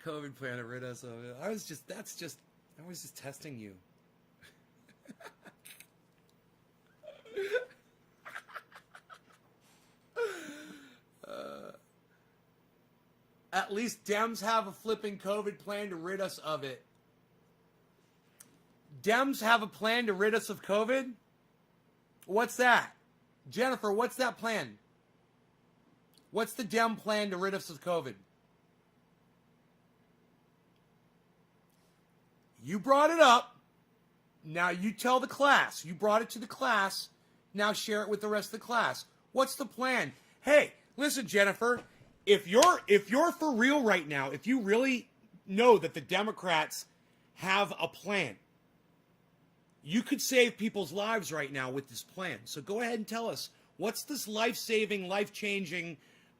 COVID plan to rid us of it. I was just testing you. At least Dems have a flipping COVID plan to rid us of it. Dems have a plan to rid us of COVID? What's that? Jennifer, what's that plan? What's the Dem plan to rid us of COVID? You brought it up. Now you tell the class. You brought it to the class. Now share it with the rest of the class. What's the plan? Hey, listen, Jennifer, if you're for real right now, if you really know that the Democrats have a plan, you could save people's lives right now with this plan. So go ahead and tell us, what's this life-saving, life-changing,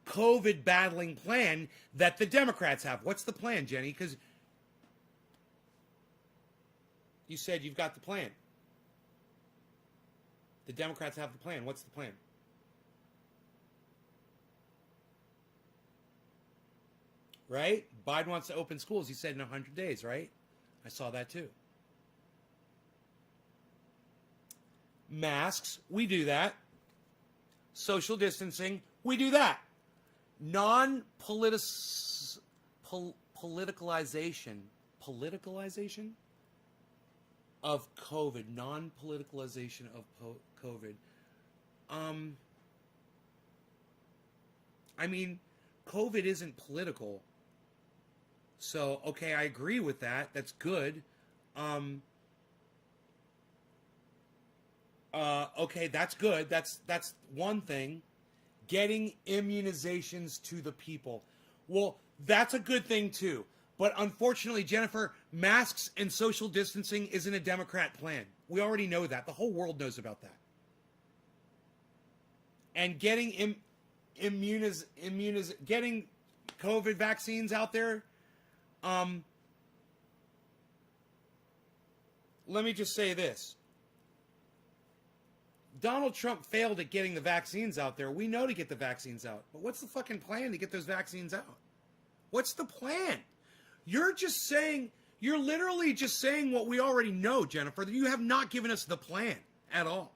COVID-battling plan that the Democrats have? What's the plan, Jenny? Because you said you've got the plan. The Democrats have the plan. What's the plan? Right? Biden wants to open schools, he said, in 100 days, right? I saw that too. Masks, we do that. Social distancing, we do that. Non-politicalization of COVID. Non-politicalization of COVID. I mean, COVID isn't political. So, okay, I agree with that. That's good. Okay, that's good. That's one thing. Getting immunizations to the people. Well, that's a good thing too. But unfortunately, Jennifer, masks and social distancing isn't a Democrat plan. We already know that. The whole world knows about that. And getting getting COVID vaccines out there. Let me just say this. Donald Trump failed at getting the vaccines out there. We know to get the vaccines out. But what's the fucking plan to get those vaccines out? What's the plan? You're literally just saying what we already know, Jennifer. You have not given us the plan at all.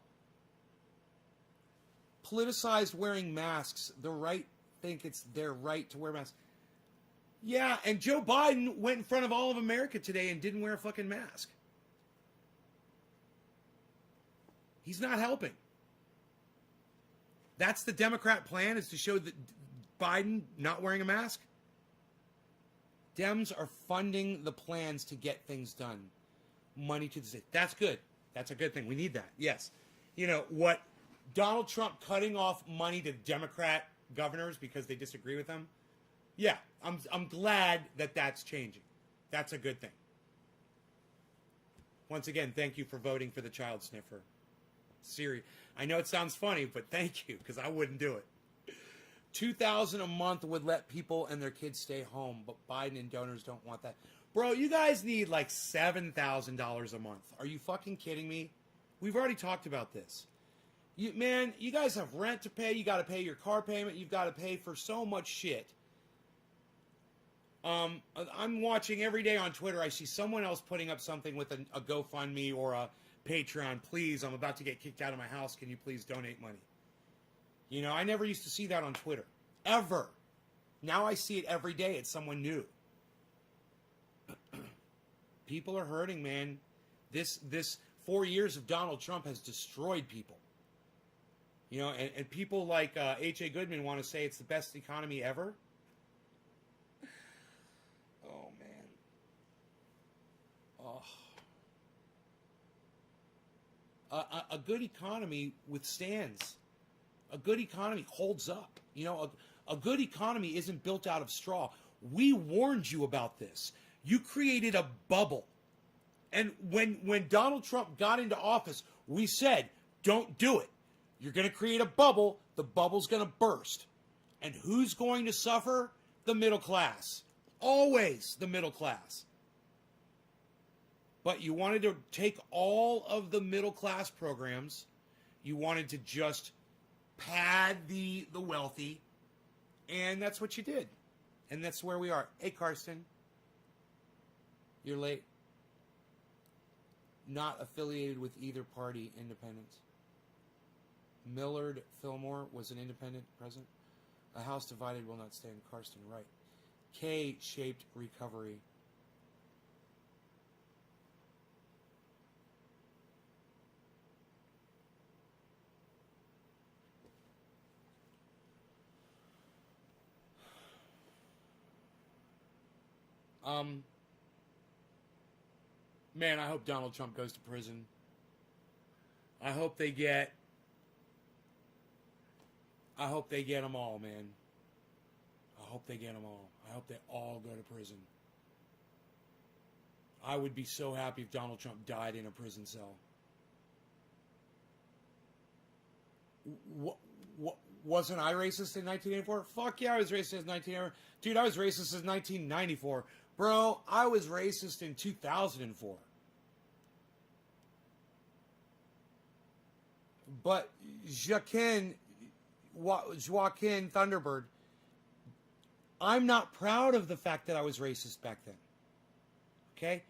Politicized wearing masks. The right think it's their right to wear masks. Yeah, and Joe Biden went in front of all of America today and didn't wear a fucking mask. He's not helping. That's the Democrat plan, is to show that Biden not wearing a mask. Dems are funding the plans to get things done. Money to the state. That's good. That's a good thing. We need that. Yes. You know, what Donald Trump cutting off money to Democrat governors because they disagree with them. Yeah, I'm glad that that's changing. That's a good thing. Once again, thank you for voting for the child sniffer. Siri. I know it sounds funny, but thank you, because I wouldn't do it. $2,000 a month would let people and their kids stay home, but Biden and donors don't want that. Bro, you guys need like $7,000 a month. Are you fucking kidding me? We've already talked about this. You guys have rent to pay. You got to pay your car payment. You've got to pay for so much shit. I'm watching every day on Twitter. I see someone else putting up something with a GoFundMe or a Patreon. Please, I'm about to get kicked out of my house. Can you please donate money? You know, I never used to see that on Twitter. Ever. Now I see it every day. It's someone new. People are hurting, man. This 4 years of Donald Trump has destroyed people. You know, and people like H.A. Goodman want to say it's the best economy ever. Oh, man. Oh. A good economy withstands. A good economy holds up. You know, a good economy isn't built out of straw. We warned you about this. You created a bubble. And when Donald Trump got into office, we said, don't do it. You're going to create a bubble. The bubble's going to burst. And who's going to suffer? The middle class. Always the middle class. But you wanted to take all of the middle class programs. You wanted to just pad the wealthy. And that's what you did. And that's where we are. Hey, Karsten. You're late. Not affiliated with either party, independent. Millard Fillmore was an independent president. A house divided will not stand. Karsten, right. K-shaped recovery. Man, I hope Donald Trump goes to prison. I hope they get them all, man. I hope they get them all. I hope they all go to prison. I would be so happy if Donald Trump died in a prison cell. Wasn't I racist in 1984? Fuck yeah, I was racist in 1984. Dude, I was racist in 1994. Bro, I was racist in 2004. But Joaquin Thunderbird, I'm not proud of the fact that I was racist back then. Okay?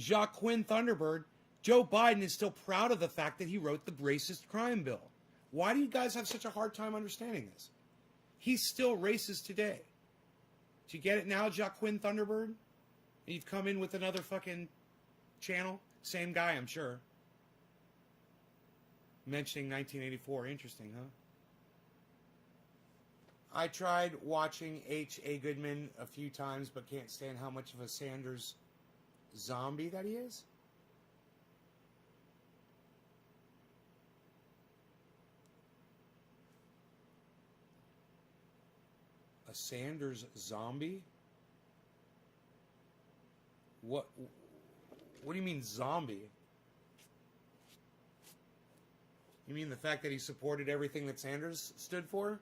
Joaquin Thunderbird, Joe Biden is still proud of the fact that he wrote the racist crime bill. Why do you guys have such a hard time understanding this? He's still racist today. Do you get it now, Joaquin Thunderbird? You've come in with another fucking channel? Same guy, I'm sure. Mentioning 1984. Interesting, huh? I tried watching H.A. Goodman a few times, but can't stand how much of a Sanders zombie that he is. A Sanders zombie? What do you mean zombie? You mean the fact that he supported everything that Sanders stood for?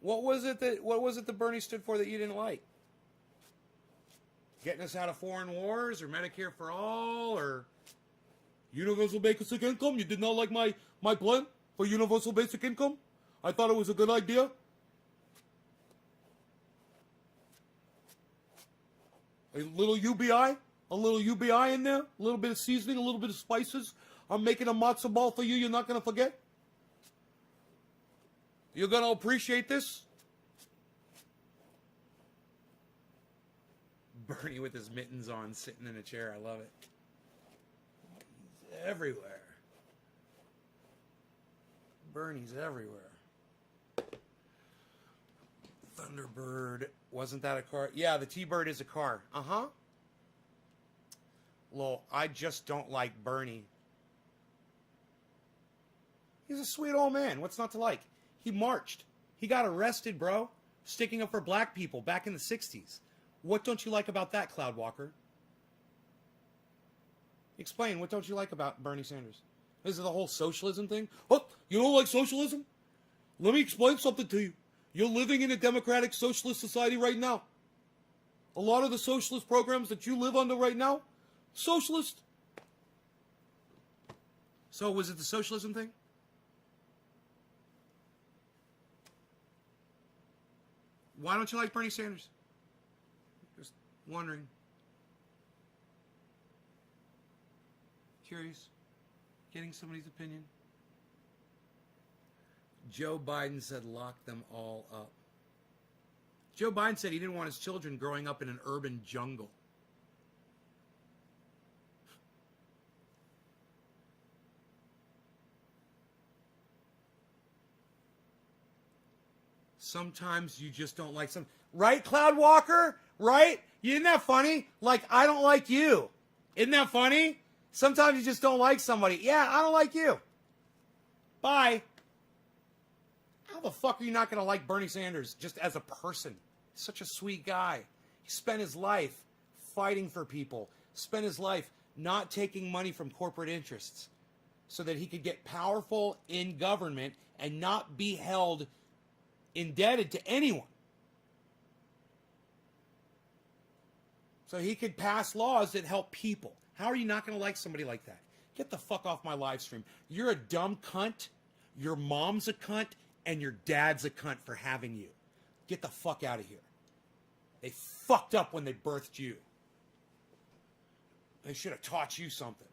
What was it that Bernie stood for that you didn't like? Getting us out of foreign wars, or Medicare for all, or universal basic income? You did not like my plan for universal basic income? I thought it was a good idea. A little UBI in there, a little bit of seasoning, a little bit of spices. I'm making a matzo ball for you. You're not going to forget? You're going to appreciate this? Bernie with his mittens on, sitting in a chair. I love it. He's everywhere. Bernie's everywhere. Thunderbird. Wasn't that a car? Yeah, the T-Bird is a car. Uh-huh. Well, I just don't like Bernie. He's a sweet old man. What's not to like? He marched. He got arrested, bro. Sticking up for black people back in the 60s. What don't you like about that, Cloudwalker? Explain. What don't you like about Bernie Sanders? This is the whole socialism thing? What? You don't like socialism? Let me explain something to you. You're living in a democratic socialist society right now. A lot of the socialist programs that you live under right now, socialist. So was it the socialism thing? Why don't you like Bernie Sanders? Just wondering. Curious. Getting somebody's opinion. Joe Biden said lock them all up. Joe Biden said he didn't want his children growing up in an urban jungle. Sometimes you just don't like some. Right, Cloud Walker? Right? Isn't that funny? Like, I don't like you. Isn't that funny? Sometimes you just don't like somebody. Yeah, I don't like you. Bye. How the fuck are you not going to like Bernie Sanders just as a person? He's such a sweet guy. He spent his life fighting for people. Spent his life not taking money from corporate interests so that he could get powerful in government and not be held indebted to anyone. So he could pass laws that help people. How are you not going to like somebody like that? Get the fuck off my live stream. You're a dumb cunt. Your mom's a cunt. And your dad's a cunt for having you. Get the fuck out of here. They fucked up when they birthed you. They should have taught you something.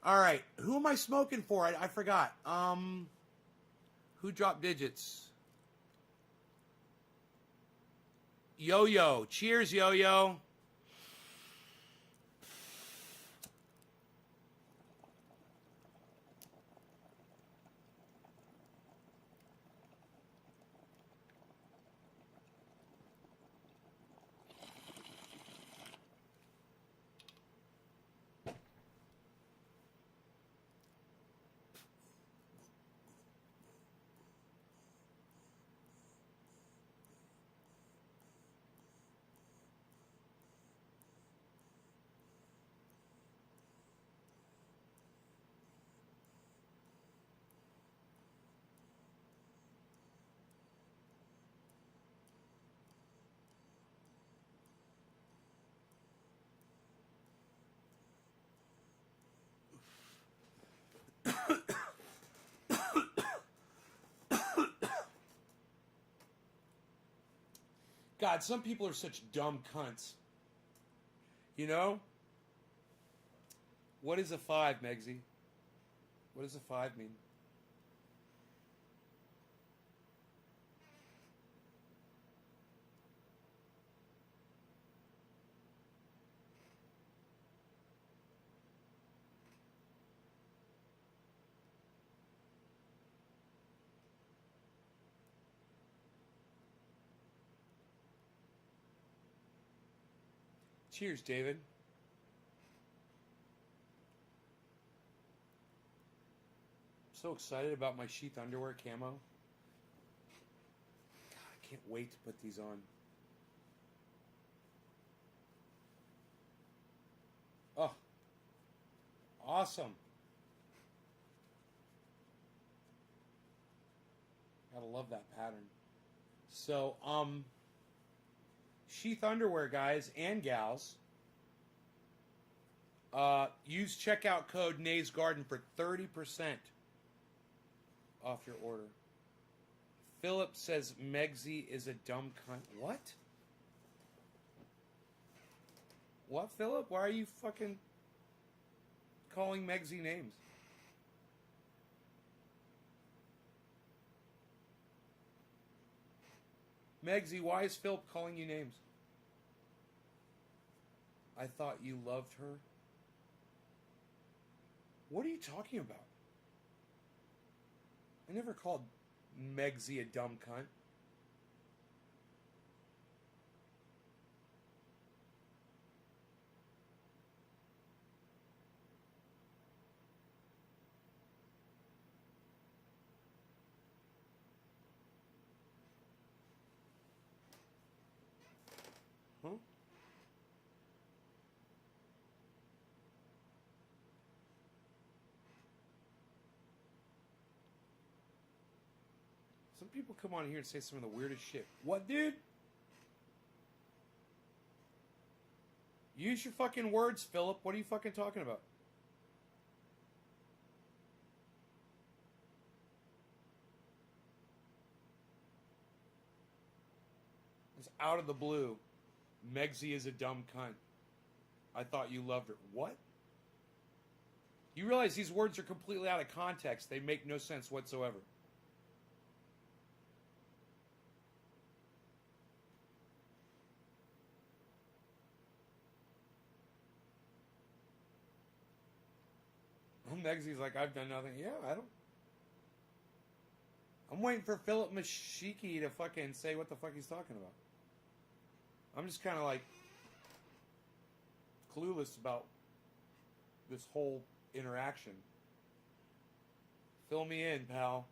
All right. Who am I smoking for? I forgot. Who dropped digits? Yo-Yo. Cheers, Yo-Yo. God, some people are such dumb cunts. You know? What is a 5, Megsy? What does a 5 mean? Cheers, David. I'm so excited about my sheath underwear camo. God, I can't wait to put these on. Oh, awesome. Gotta love that pattern. So, sheath underwear, guys and gals. Use checkout code Nays Garden for 30% off your order. Philip says Megsy is a dumb cunt. What? What, Philip? Why are you fucking calling Megsy names? Megsy, why is Philip calling you names? I thought you loved her. What are you talking about? I never called Megsy a dumb cunt. Huh? Some people come on here and say some of the weirdest shit. What, dude? Use your fucking words, Philip. What are you fucking talking about? It's out of the blue. Megsy is a dumb cunt. I thought you loved her. What? You realize these words are completely out of context. They make no sense whatsoever. Megsy's like, I've done nothing. Yeah, I don't. I'm waiting for Philip Mashiki to fucking say what the fuck he's talking about. I'm just kind of like clueless about this whole interaction. Fill me in, pal.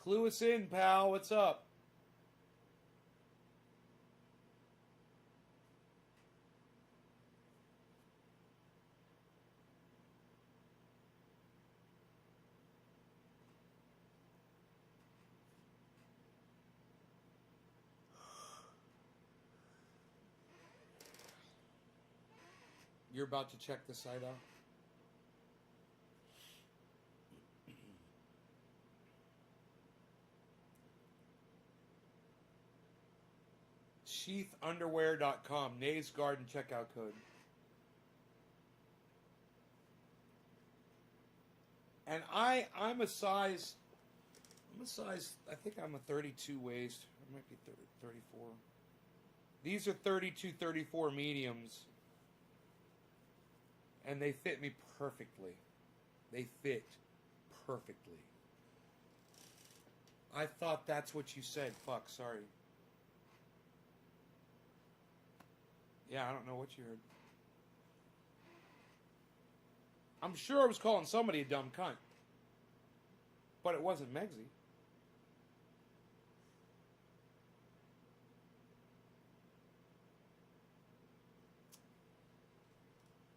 Clue us in, pal. What's up? You're about to check the site out? Sheathunderwear.com. Nays Garden checkout code. And I'm a size, I think I'm a 32 waist. I might be 34. These are 32, 34 mediums. And they fit me perfectly. They fit perfectly. I thought that's what you said. Fuck, sorry. Yeah, I don't know what you heard. I'm sure I was calling somebody a dumb cunt. But it wasn't Megsy.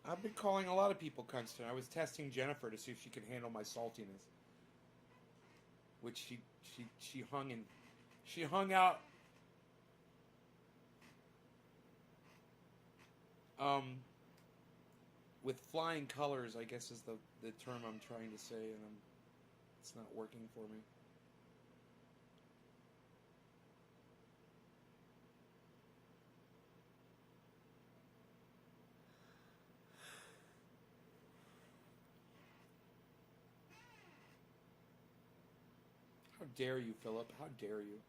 I've been calling a lot of people cunts tonight. I was testing Jennifer to see if she could handle my saltiness. Which she hung out with flying colors, I guess is the term I'm trying to say, and it's not working for me. How dare you, Philip? How dare you?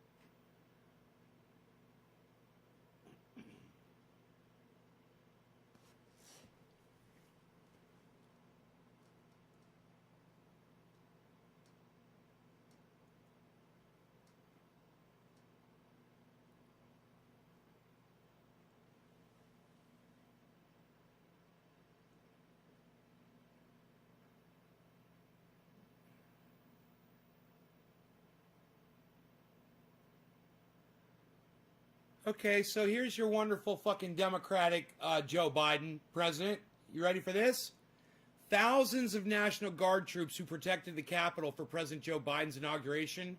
Okay, so here's your wonderful fucking Democratic Joe Biden, president. You ready for this? Thousands of National Guard troops who protected the Capitol for President Joe Biden's inauguration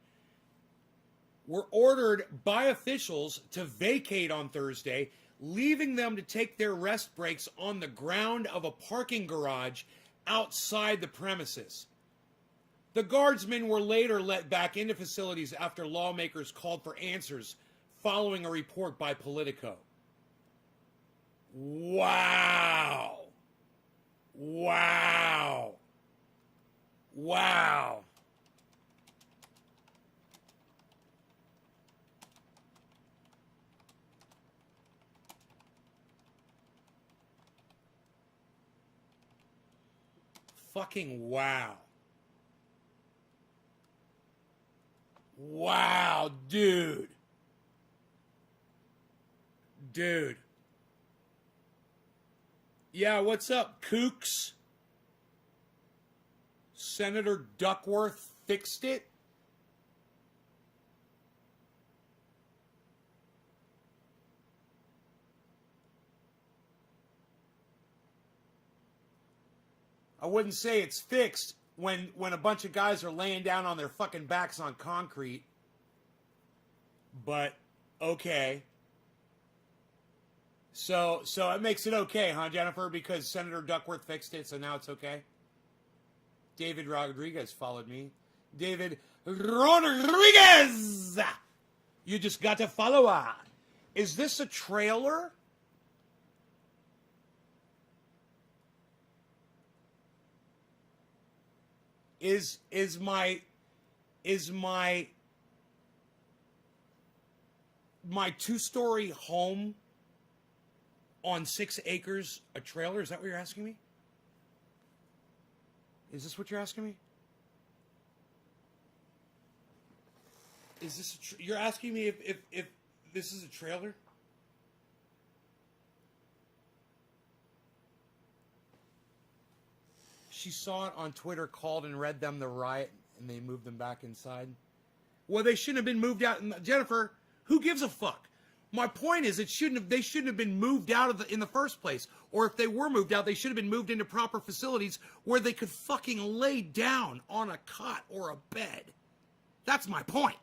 were ordered by officials to vacate on Thursday, leaving them to take their rest breaks on the ground of a parking garage outside the premises. The guardsmen were later let back into facilities after lawmakers called for answers following a report by Politico. Wow. Wow. Wow. Fucking wow. Wow, dude. Dude. Yeah, what's up, kooks? Senator Duckworth fixed it? I wouldn't say it's fixed when a bunch of guys are laying down on their fucking backs on concrete. But, okay. So it makes it okay, huh, Jennifer? Because Senator Duckworth fixed it, so now it's okay. David Rodriguez followed me. David Rodriguez! You just got to follow her. Is this a trailer? Is my two-story home on 6 acres a trailer? Is that what you're asking me? Is this what you're asking me? Is this you're asking me if this is a trailer? She saw it on Twitter, called and read them the riot, and they moved them back inside. Well, they shouldn't have been moved out. Jennifer, who gives a fuck? My point is, they shouldn't have been moved out in the first place. Or if they were moved out, they should have been moved into proper facilities where they could fucking lay down on a cot or a bed. That's my point.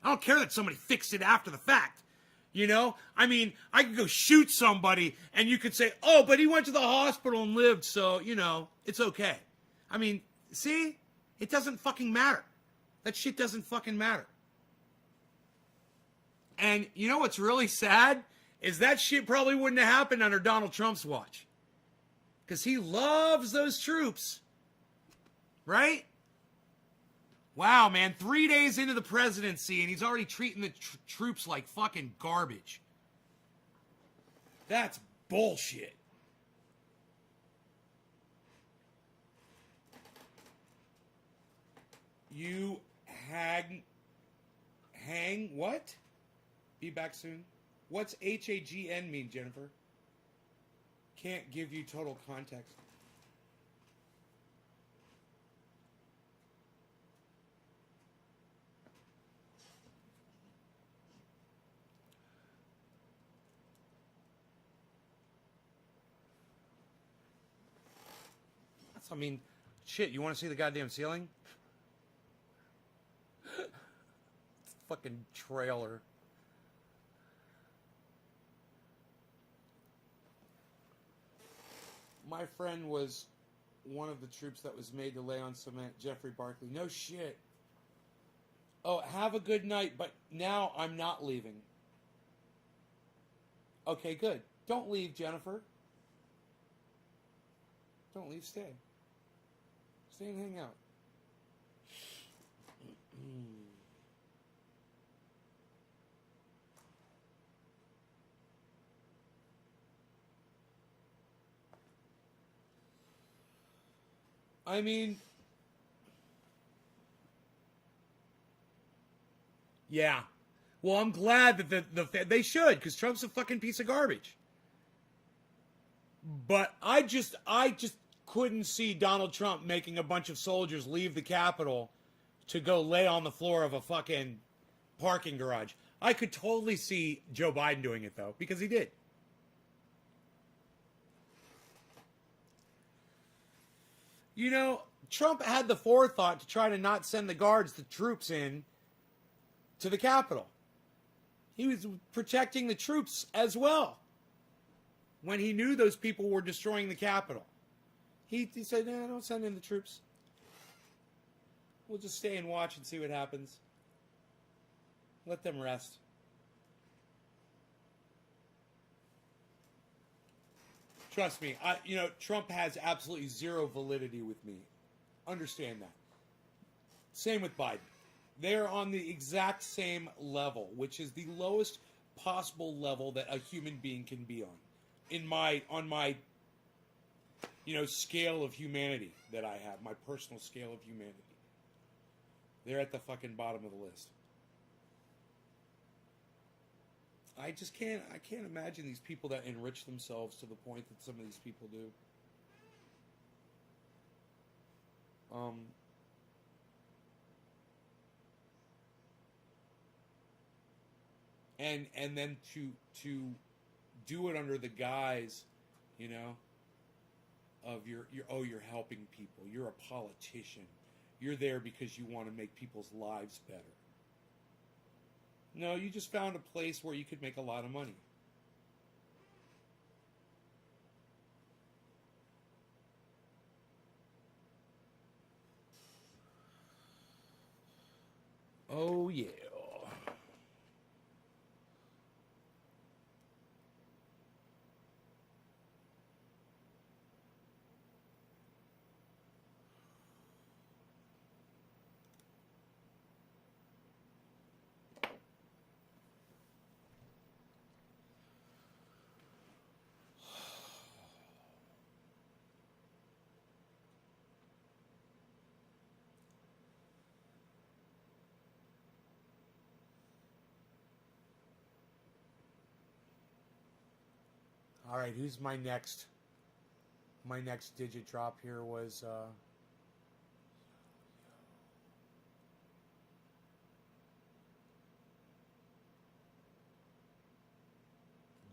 I don't care that somebody fixed it after the fact. You know? I mean, I could go shoot somebody and you could say, oh, but he went to the hospital and lived, so, you know, it's okay. I mean, see? It doesn't fucking matter. That shit doesn't fucking matter. And you know what's really sad? Is that shit probably wouldn't have happened under Donald Trump's watch. Because he loves those troops. Right? Wow, man. 3 days into the presidency and he's already treating the troops like fucking garbage. That's bullshit. You hang what? Be back soon. What's HAGN mean, Jennifer? Can't give you total context. I mean, shit, you want to see the goddamn ceiling? It's a fucking trailer. My friend was one of the troops that was made to lay on cement, Jeffrey Barkley. No shit. Oh, have a good night, but now I'm not leaving. Okay, good. Don't leave, Jennifer. Don't leave, stay. Stay and hang out. I mean, yeah. Well, I'm glad that they should, because Trump's a fucking piece of garbage. But I just couldn't see Donald Trump making a bunch of soldiers leave the Capitol to go lay on the floor of a fucking parking garage. I could totally see Joe Biden doing it, though, because he did. You know, Trump had the forethought to try to not send the troops in to the Capitol. He was protecting the troops as well when he knew those people were destroying the Capitol. He said, no, don't send in the troops. We'll just stay and watch and see what happens. Let them rest. Trust me, Trump has absolutely zero validity with me. Understand that. Same with Biden. They're on the exact same level, which is the lowest possible level that a human being can be on. On my scale of humanity that I have, my personal scale of humanity. They're at the fucking bottom of the list. I can't imagine these people that enrich themselves to the point that some of these people do. And then to do it under the guise, of you're helping people. You're a politician. You're there because you want to make people's lives better. No, you just found a place where you could make a lot of money. Oh, yeah. All right, who's my next? My next digit drop here was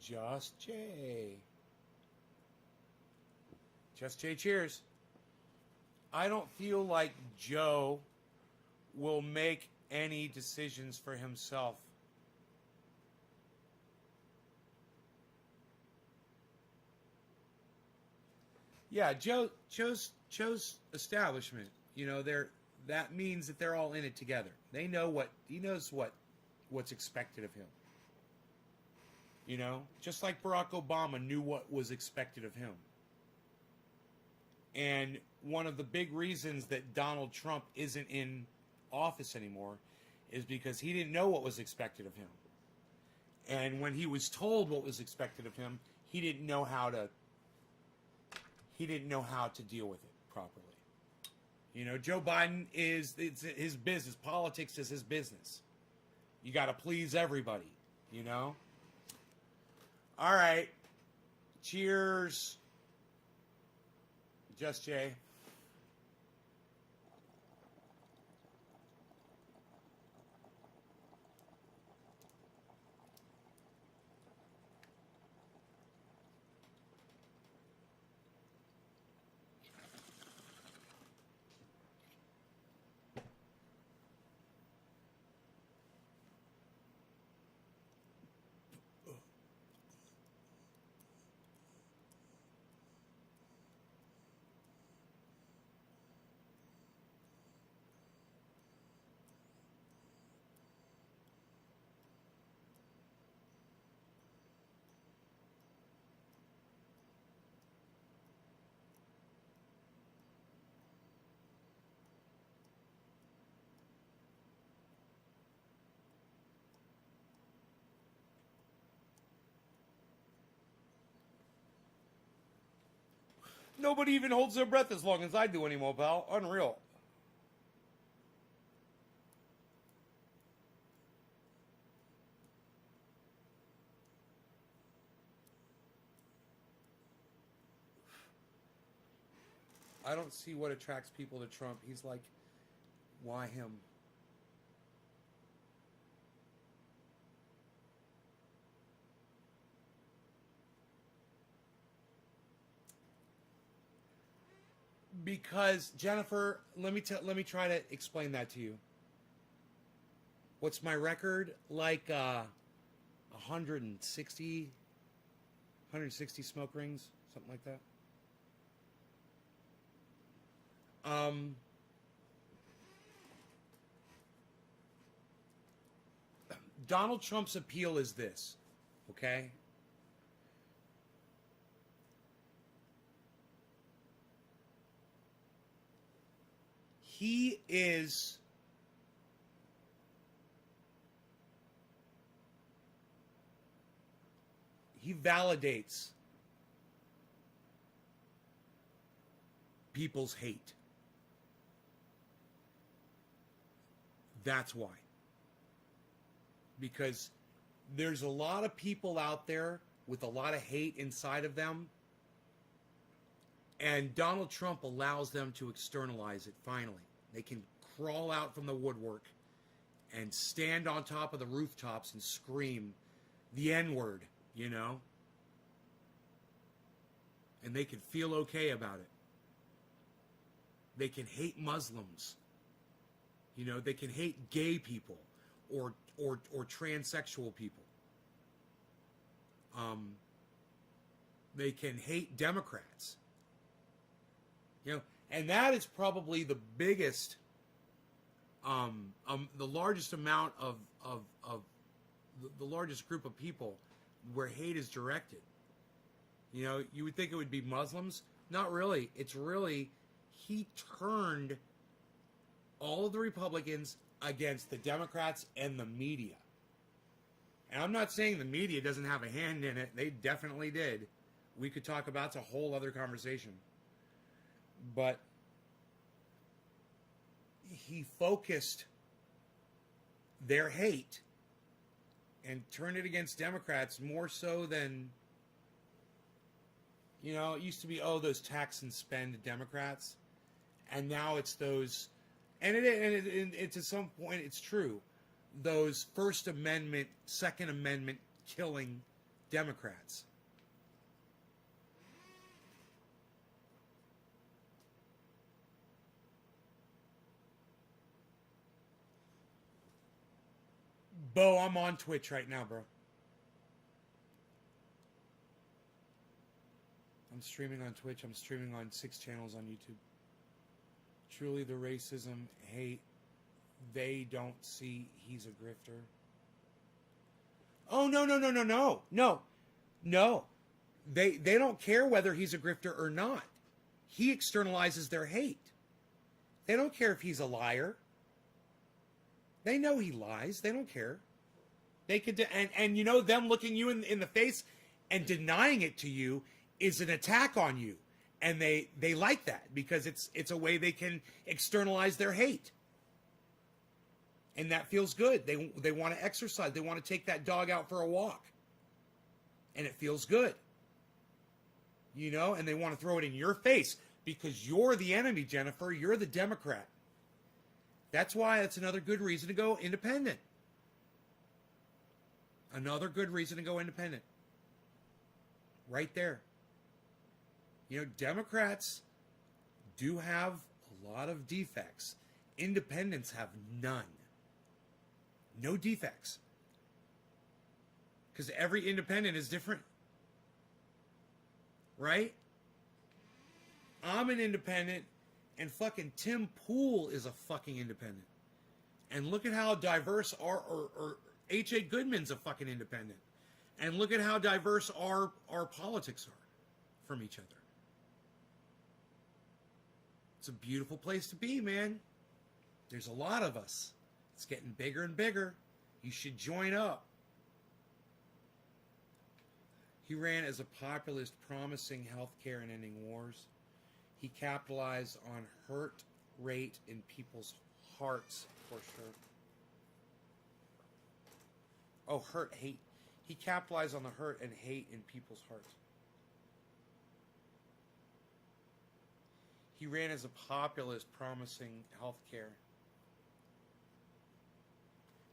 Just Jay. Just Jay, cheers. I don't feel like Joe will make any decisions for himself. Yeah, Joe's establishment. You know, that means that they're all in it together. They know what he knows what's expected of him. You know, just like Barack Obama knew what was expected of him. And one of the big reasons that Donald Trump isn't in office anymore is because he didn't know what was expected of him. And when he was told what was expected of him, he didn't know how to deal with it properly. You know, Joe Biden it's his business. Politics is his business. You got to please everybody, you know? All right. Cheers. Just Jay. Nobody even holds their breath as long as I do anymore, pal. Unreal. I don't see what attracts people to Trump. He's like, why him? Because Jennifer, let me try to explain that to you. What's my record? Like 160 smoke rings, something like that. Donald Trump's appeal is this, okay? He validates people's hate. That's why. Because there's a lot of people out there with a lot of hate inside of them, and Donald Trump allows them to externalize it finally. They can crawl out from the woodwork and stand on top of the rooftops and scream the N-word, you know? And they can feel okay about it. They can hate Muslims. You know, they can hate gay people or transsexual people. They can hate Democrats. You know, and that is probably the biggest the largest amount of the largest group of people where hate is directed. You know, you would think it would be Muslims. Not really. It's really, he turned all of the Republicans against the Democrats and the media. And I'm not saying the media doesn't have a hand in it. They definitely did. We could talk about, it's a whole other conversation. But he focused their hate and turned it against Democrats more so than, you know, it used to be, oh, those tax and spend Democrats. And now it's those, and it to some point it's true, those First Amendment, Second Amendment killing Democrats. Bo, I'm on Twitch right now, bro. I'm streaming on Twitch. I'm streaming on 6 channels on YouTube. Truly, the racism, hate, they don't see he's a grifter. Oh, no. They don't care whether he's a grifter or not. He externalizes their hate. They don't care if he's a liar. They know he lies. They don't care. They could, and you know, them looking you in the face and denying it to you is an attack on you. And they like that because it's a way they can externalize their hate. And that feels good. They want to exercise. They want to take that dog out for a walk. And it feels good. You know, and they want to throw it in your face because you're the enemy, Jennifer. You're the Democrat. That's why it's another good reason to go independent. Another good reason to go independent. Right there. You know, Democrats do have a lot of defects. Independents have none. No defects. Because every independent is different. Right? I'm an independent, and fucking Tim Pool is a fucking independent. And look at how diverse or H.A. Goodman's a fucking independent. And look at how diverse our politics are from each other. It's a beautiful place to be, man. There's a lot of us. It's getting bigger and bigger. You should join up. He ran as a populist promising health care and ending wars. He capitalized on hurt rate in people's hearts, for sure. Oh, hate. He capitalized on the hurt and hate in people's hearts. He ran as a populist promising health care.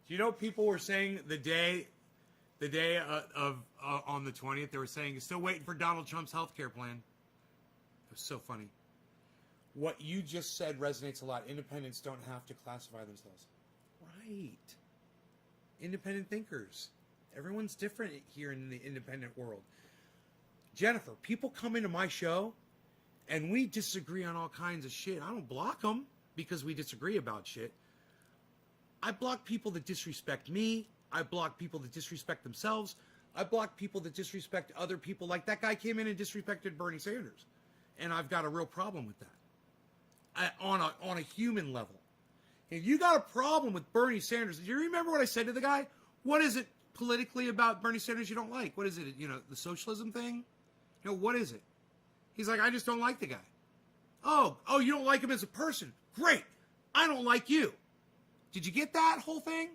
Do you know people were saying the day of on the 20th, they were saying, still waiting for Donald Trump's health care plan. It was so funny. What you just said resonates a lot. Independents don't have to classify themselves. Right. Independent thinkers. Everyone's different here in the independent world. Jennifer, people come into my show and we disagree on all kinds of shit. I don't block them because we disagree about shit. I block people that disrespect me. I block people that disrespect themselves. I block people that disrespect other people. Like that guy came in and disrespected Bernie Sanders. And I've got a real problem with that. On a human level. If you got a problem with Bernie Sanders, do you remember what I said to the guy? What is it politically about Bernie Sanders you don't like? What is it? You know, the socialism thing? You know, what is it? He's like, I just don't like the guy. Oh, you don't like him as a person. Great. I don't like you. Did you get that whole thing?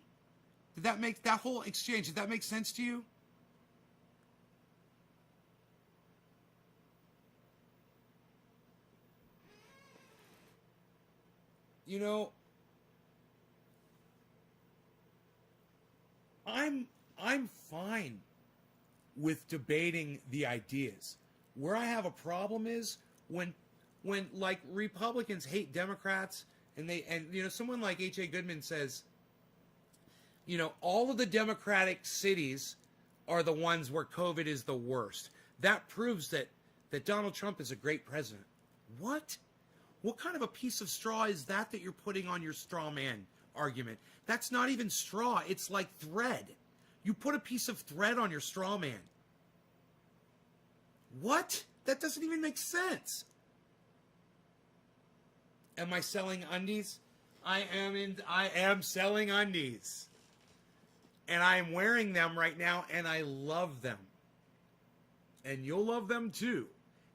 Did that make that whole exchange, did that make sense to you? You know, I'm fine with debating the ideas. Where I have a problem is when like Republicans hate Democrats and you know, someone like H.A. Goodman says, you know, all of the Democratic cities are the ones where COVID is the worst. That proves that Donald Trump is a great president. What? What kind of a piece of straw is that you're putting on your straw man argument. That's not even straw. It's like thread. You put a piece of thread on your straw man. What? That doesn't even make sense. Am I selling undies? I am selling undies. And I am wearing them right now, and I love them. And you'll love them too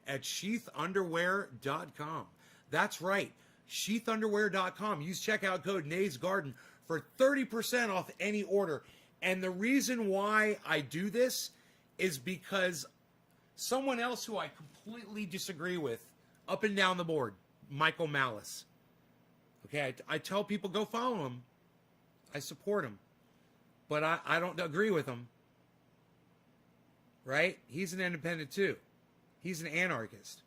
at sheathunderwear.com. That's right, sheathunderwear.com. Use checkout code Nays Garden for 30% off any order. And the reason why I do this is because someone else who I completely disagree with, up and down the board, Michael Malice. Okay, I tell people go follow him. I support him. But I don't agree with him. Right? He's an independent too. He's an anarchist.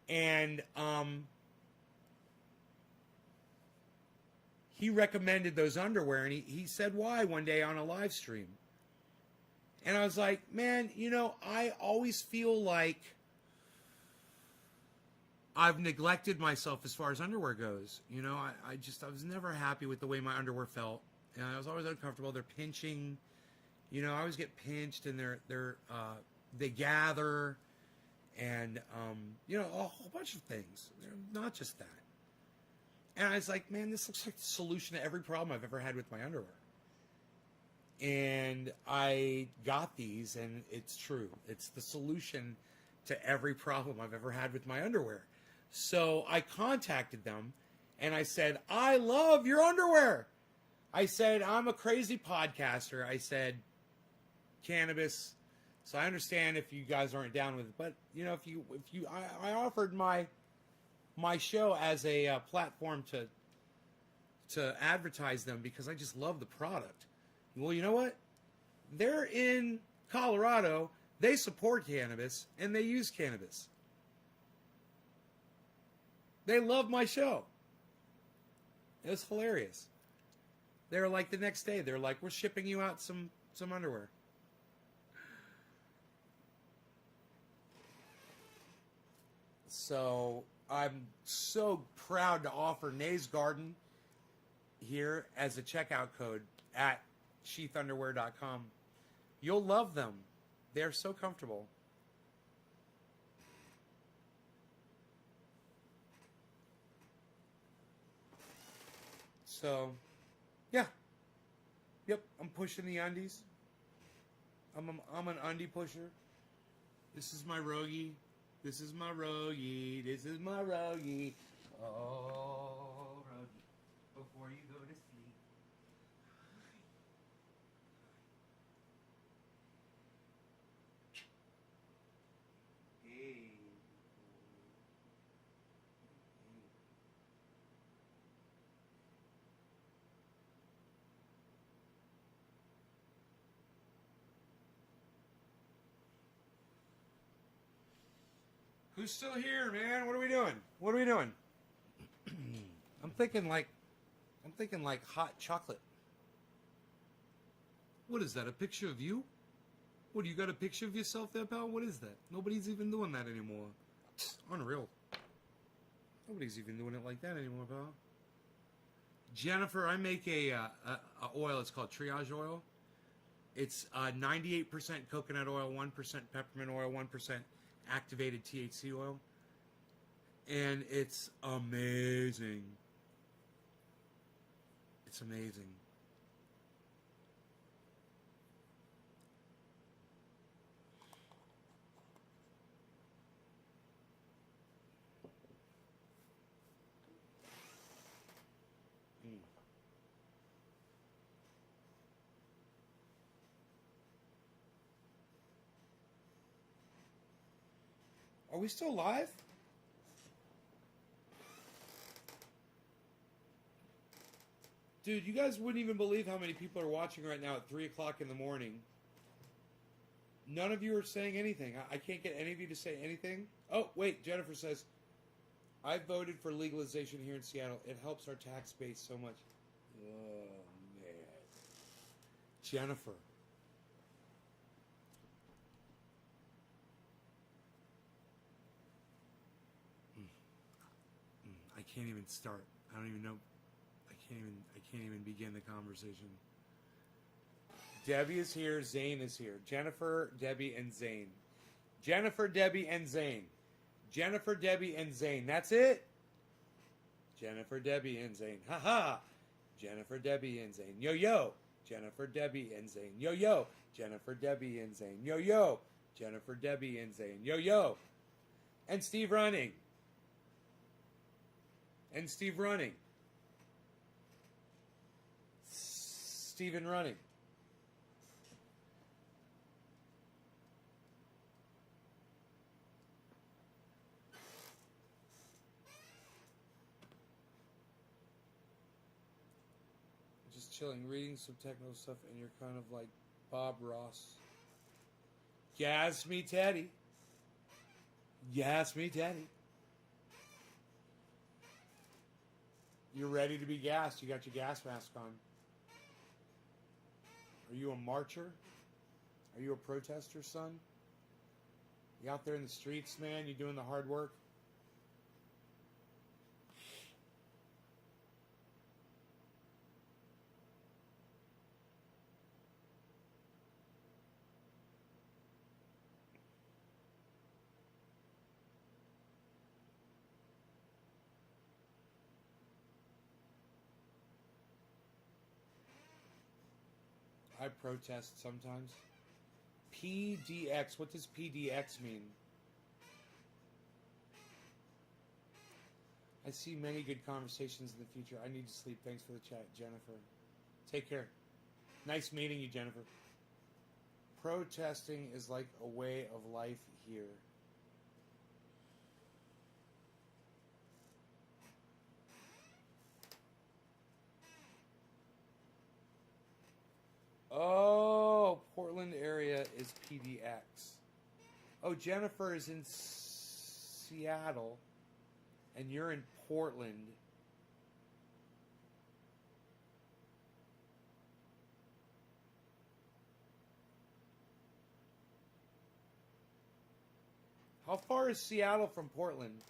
And he recommended those underwear, and he said why one day on a live stream. And I was like, man, you know, I always feel like I've neglected myself as far as underwear goes. You know, I was never happy with the way my underwear felt. And I was always uncomfortable. They're pinching. You know, I always get pinched, and they gather, and you know, a whole bunch of things. They're not just that. And I was like, man, this looks like the solution to every problem I've ever had with my underwear. And I got these, and it's true. It's the solution to every problem I've ever had with my underwear. So I contacted them, and I said, I love your underwear. I said, I'm a crazy podcaster. I said, cannabis. So I understand if you guys aren't down with it, but you know, I offered my show as a platform to advertise them because I just love the product. Well, you know what? They're in Colorado. They support cannabis, and they use cannabis. They love my show. It was hilarious. They're like, the next day, they're like, we're shipping you out some underwear. So I'm so proud to offer Nays Garden here as a checkout code at sheathunderwear.com. You'll love them. They're so comfortable. So, yeah. Yep, I'm pushing the undies. I'm an undie pusher. This is my Rogie. This is my Rogie. This is my Rogie. Oh, Rogie. Before you go to sleep. Hey. Who's still here, man? What are we doing? What are we doing? I'm thinking like hot chocolate. What is that? A picture of you? What, you got a picture of yourself there, pal? What is that? Nobody's even doing that anymore. Unreal. Nobody's even doing it like that anymore, pal. Jennifer, I make a oil. It's called triage oil. It's 98% coconut oil, 1% peppermint oil, 1% activated THC oil, and it's amazing. It's amazing. Are we still live? Dude, you guys wouldn't even believe how many people are watching right now at 3 o'clock in the morning. None of you are saying anything. I can't get any of you to say anything. Oh, wait, Jennifer says, I voted for legalization here in Seattle. It helps our tax base so much. Oh, man. Jennifer. can't even start. I don't even know. I can't even begin the conversation. Debbie is here. Zane is here. Jennifer, Debbie, and Zane. Jennifer, Debbie, and Zane. Jennifer, Debbie, and Zane. That's it. Jennifer, Debbie, and Zane. Ha ha. Jennifer, Debbie, and Zane. Yo yo. Jennifer, Debbie, and Zane. Yo yo. Jennifer, Debbie, and Zane. Yo yo. Jennifer, Debbie, and Zane. Yo yo. And Steve running. And Steve running. Steven running. Just chilling, reading some techno stuff, and you're kind of like Bob Ross. Gas me, Teddy. Gas me, Teddy. You're ready to be gassed. You got your gas mask on. Are you a marcher? Are you a protester, son? You out there in the streets, man? You doing the hard work? I protest sometimes. PDX. What does PDX mean? I see many good conversations in the future. I need to sleep. Thanks for the chat, Jennifer. Take care. Nice meeting you, Jennifer. Protesting is like a way of life here. Oh, Portland area is PDX. Oh, Jennifer is in Seattle, and you're in Portland. How far is Seattle from Portland?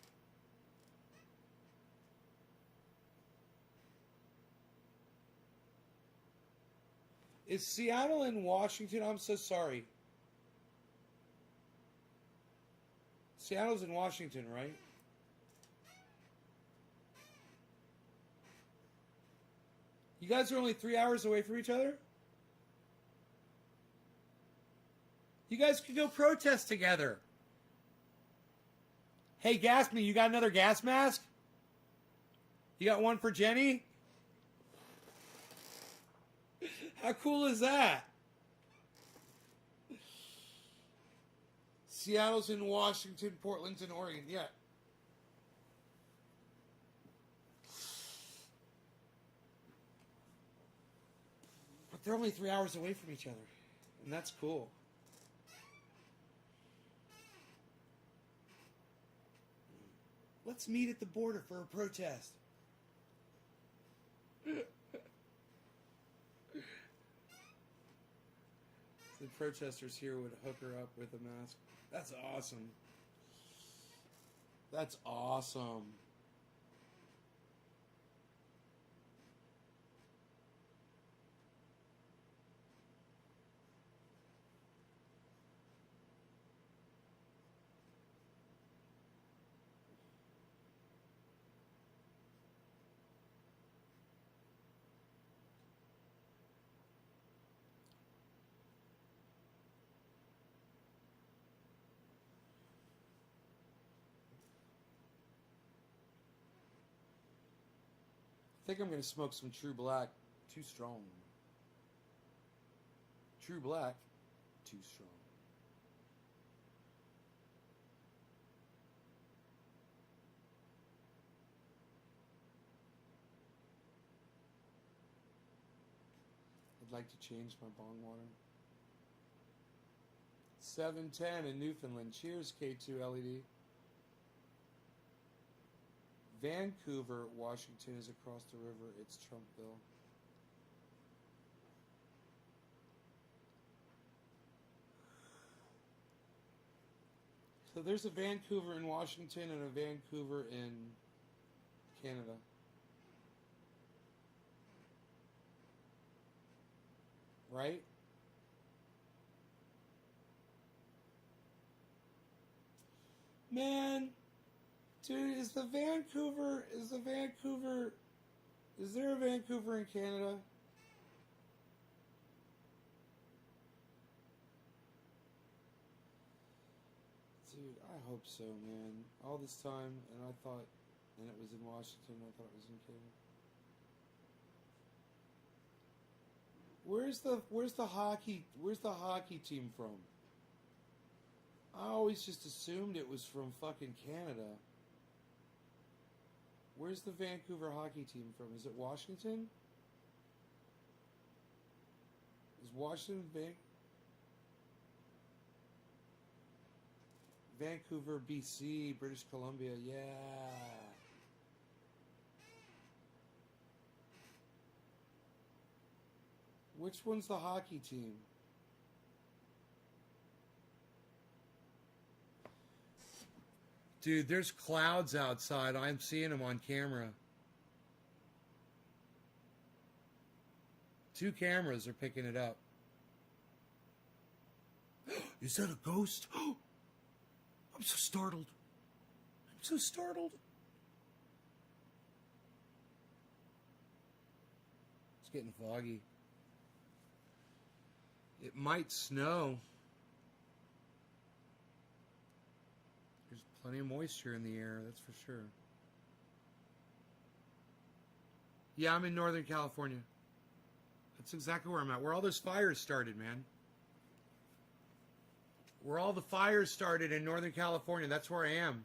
Is Seattle in Washington? I'm so sorry. Seattle's in Washington, right? You guys are only 3 hours away from each other? You guys could go protest together. Hey, Gaspme, you got another gas mask? You got one for Jenny? How cool is that? Seattle's in Washington, Portland's in Oregon. Yeah. But they're only 3 hours away from each other. And that's cool. Let's meet at the border for a protest. The protesters here would hook her up with a mask. That's awesome. That's awesome. I think I'm going to smoke some True Black. Too strong. True Black. Too strong. I'd like to change my bong water. 710 in Newfoundland. Cheers, K2 LED. Vancouver, Washington is across the river. It's Trumpville. So there's a Vancouver in Washington and a Vancouver in Canada. Right? Man, dude, is there a Vancouver in Canada? Dude, I hope so, man. All this time, and I thought, and it was in Washington, I thought it was in Canada. Where's the hockey team from? I always just assumed it was from fucking Canada. Where's the Vancouver hockey team from? Is it Washington? Is Washington Vancouver, BC, British Columbia, yeah. Which one's the hockey team? Dude, there's clouds outside. I'm seeing them on camera. 2 cameras are picking it up. Is that a ghost? I'm so startled. I'm so startled. It's getting foggy. It might snow. There's plenty of moisture in the air, that's for sure. Yeah, I'm in Northern California. That's exactly where I'm at. Where all those fires started, man. Where all the fires started in Northern California. That's where I am.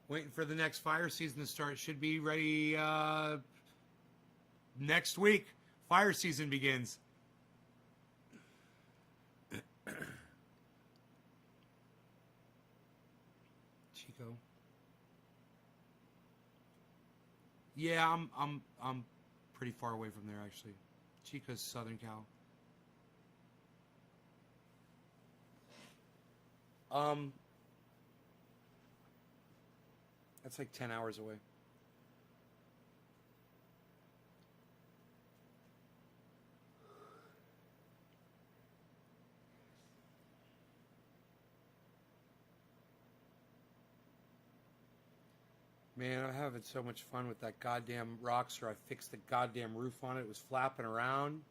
Waiting for the next fire season to start. Should be ready next week. Fire season begins. Chico. Yeah, I'm pretty far away from there actually. Chico's Southern Cal. That's like 10 hours away. Man, I'm having so much fun with that goddamn Rockster. I fixed the goddamn roof on it. It was flapping around.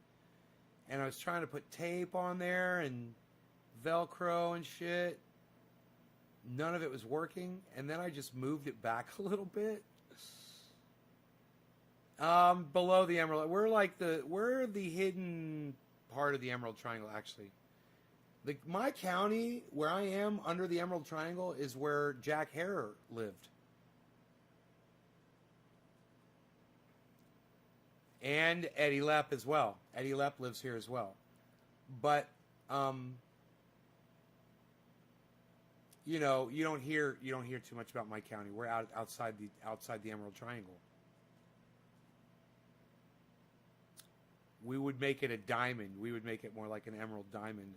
And I was trying to put tape on there and Velcro and shit. None of it was working. And then I just moved it back a little bit. Below the Emerald. We're the hidden part of the Emerald Triangle, actually. My county, where I am, under the Emerald Triangle, is where Jack Harrer lived. And Eddie Lepp as well. Eddie Lepp lives here as well. But, you know, you don't hear too much about my county. We're outside the Emerald Triangle. We would make it a diamond. We would make it more like an emerald diamond.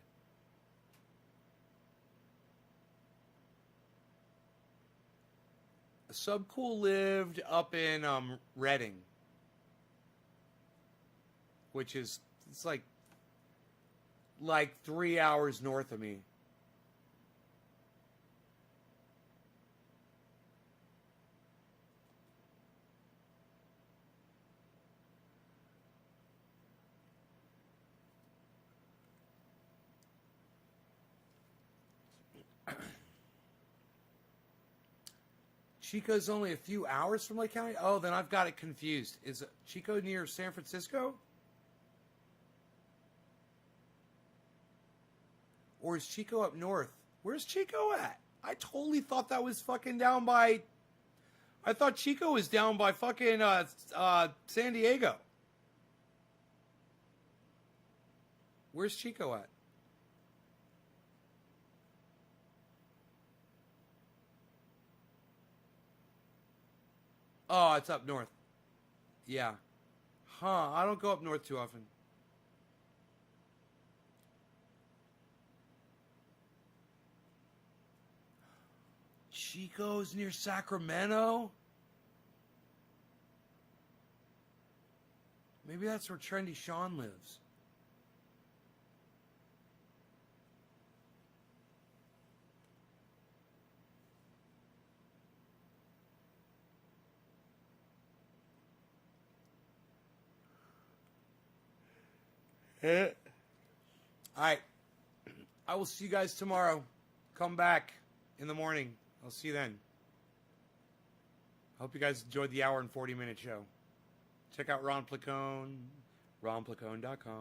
Subcool lived up in Reading, which is it's like 3 hours north of me. Chico's only a few hours from Lake County? Oh, then I've got it confused. Is Chico near San Francisco? Or is Chico up north? Where's Chico at? I totally thought that was fucking down by... I thought Chico was down by fucking San Diego. Where's Chico at? Oh, it's up north. Yeah. Huh, I don't go up north too often. Chico's near Sacramento? Maybe that's where Trendy Sean lives. All right. I will see you guys tomorrow. Come back in the morning. I'll see you then. Hope you guys enjoyed the hour and 40-minute show. Check out Ron Placone, ronplacone.com.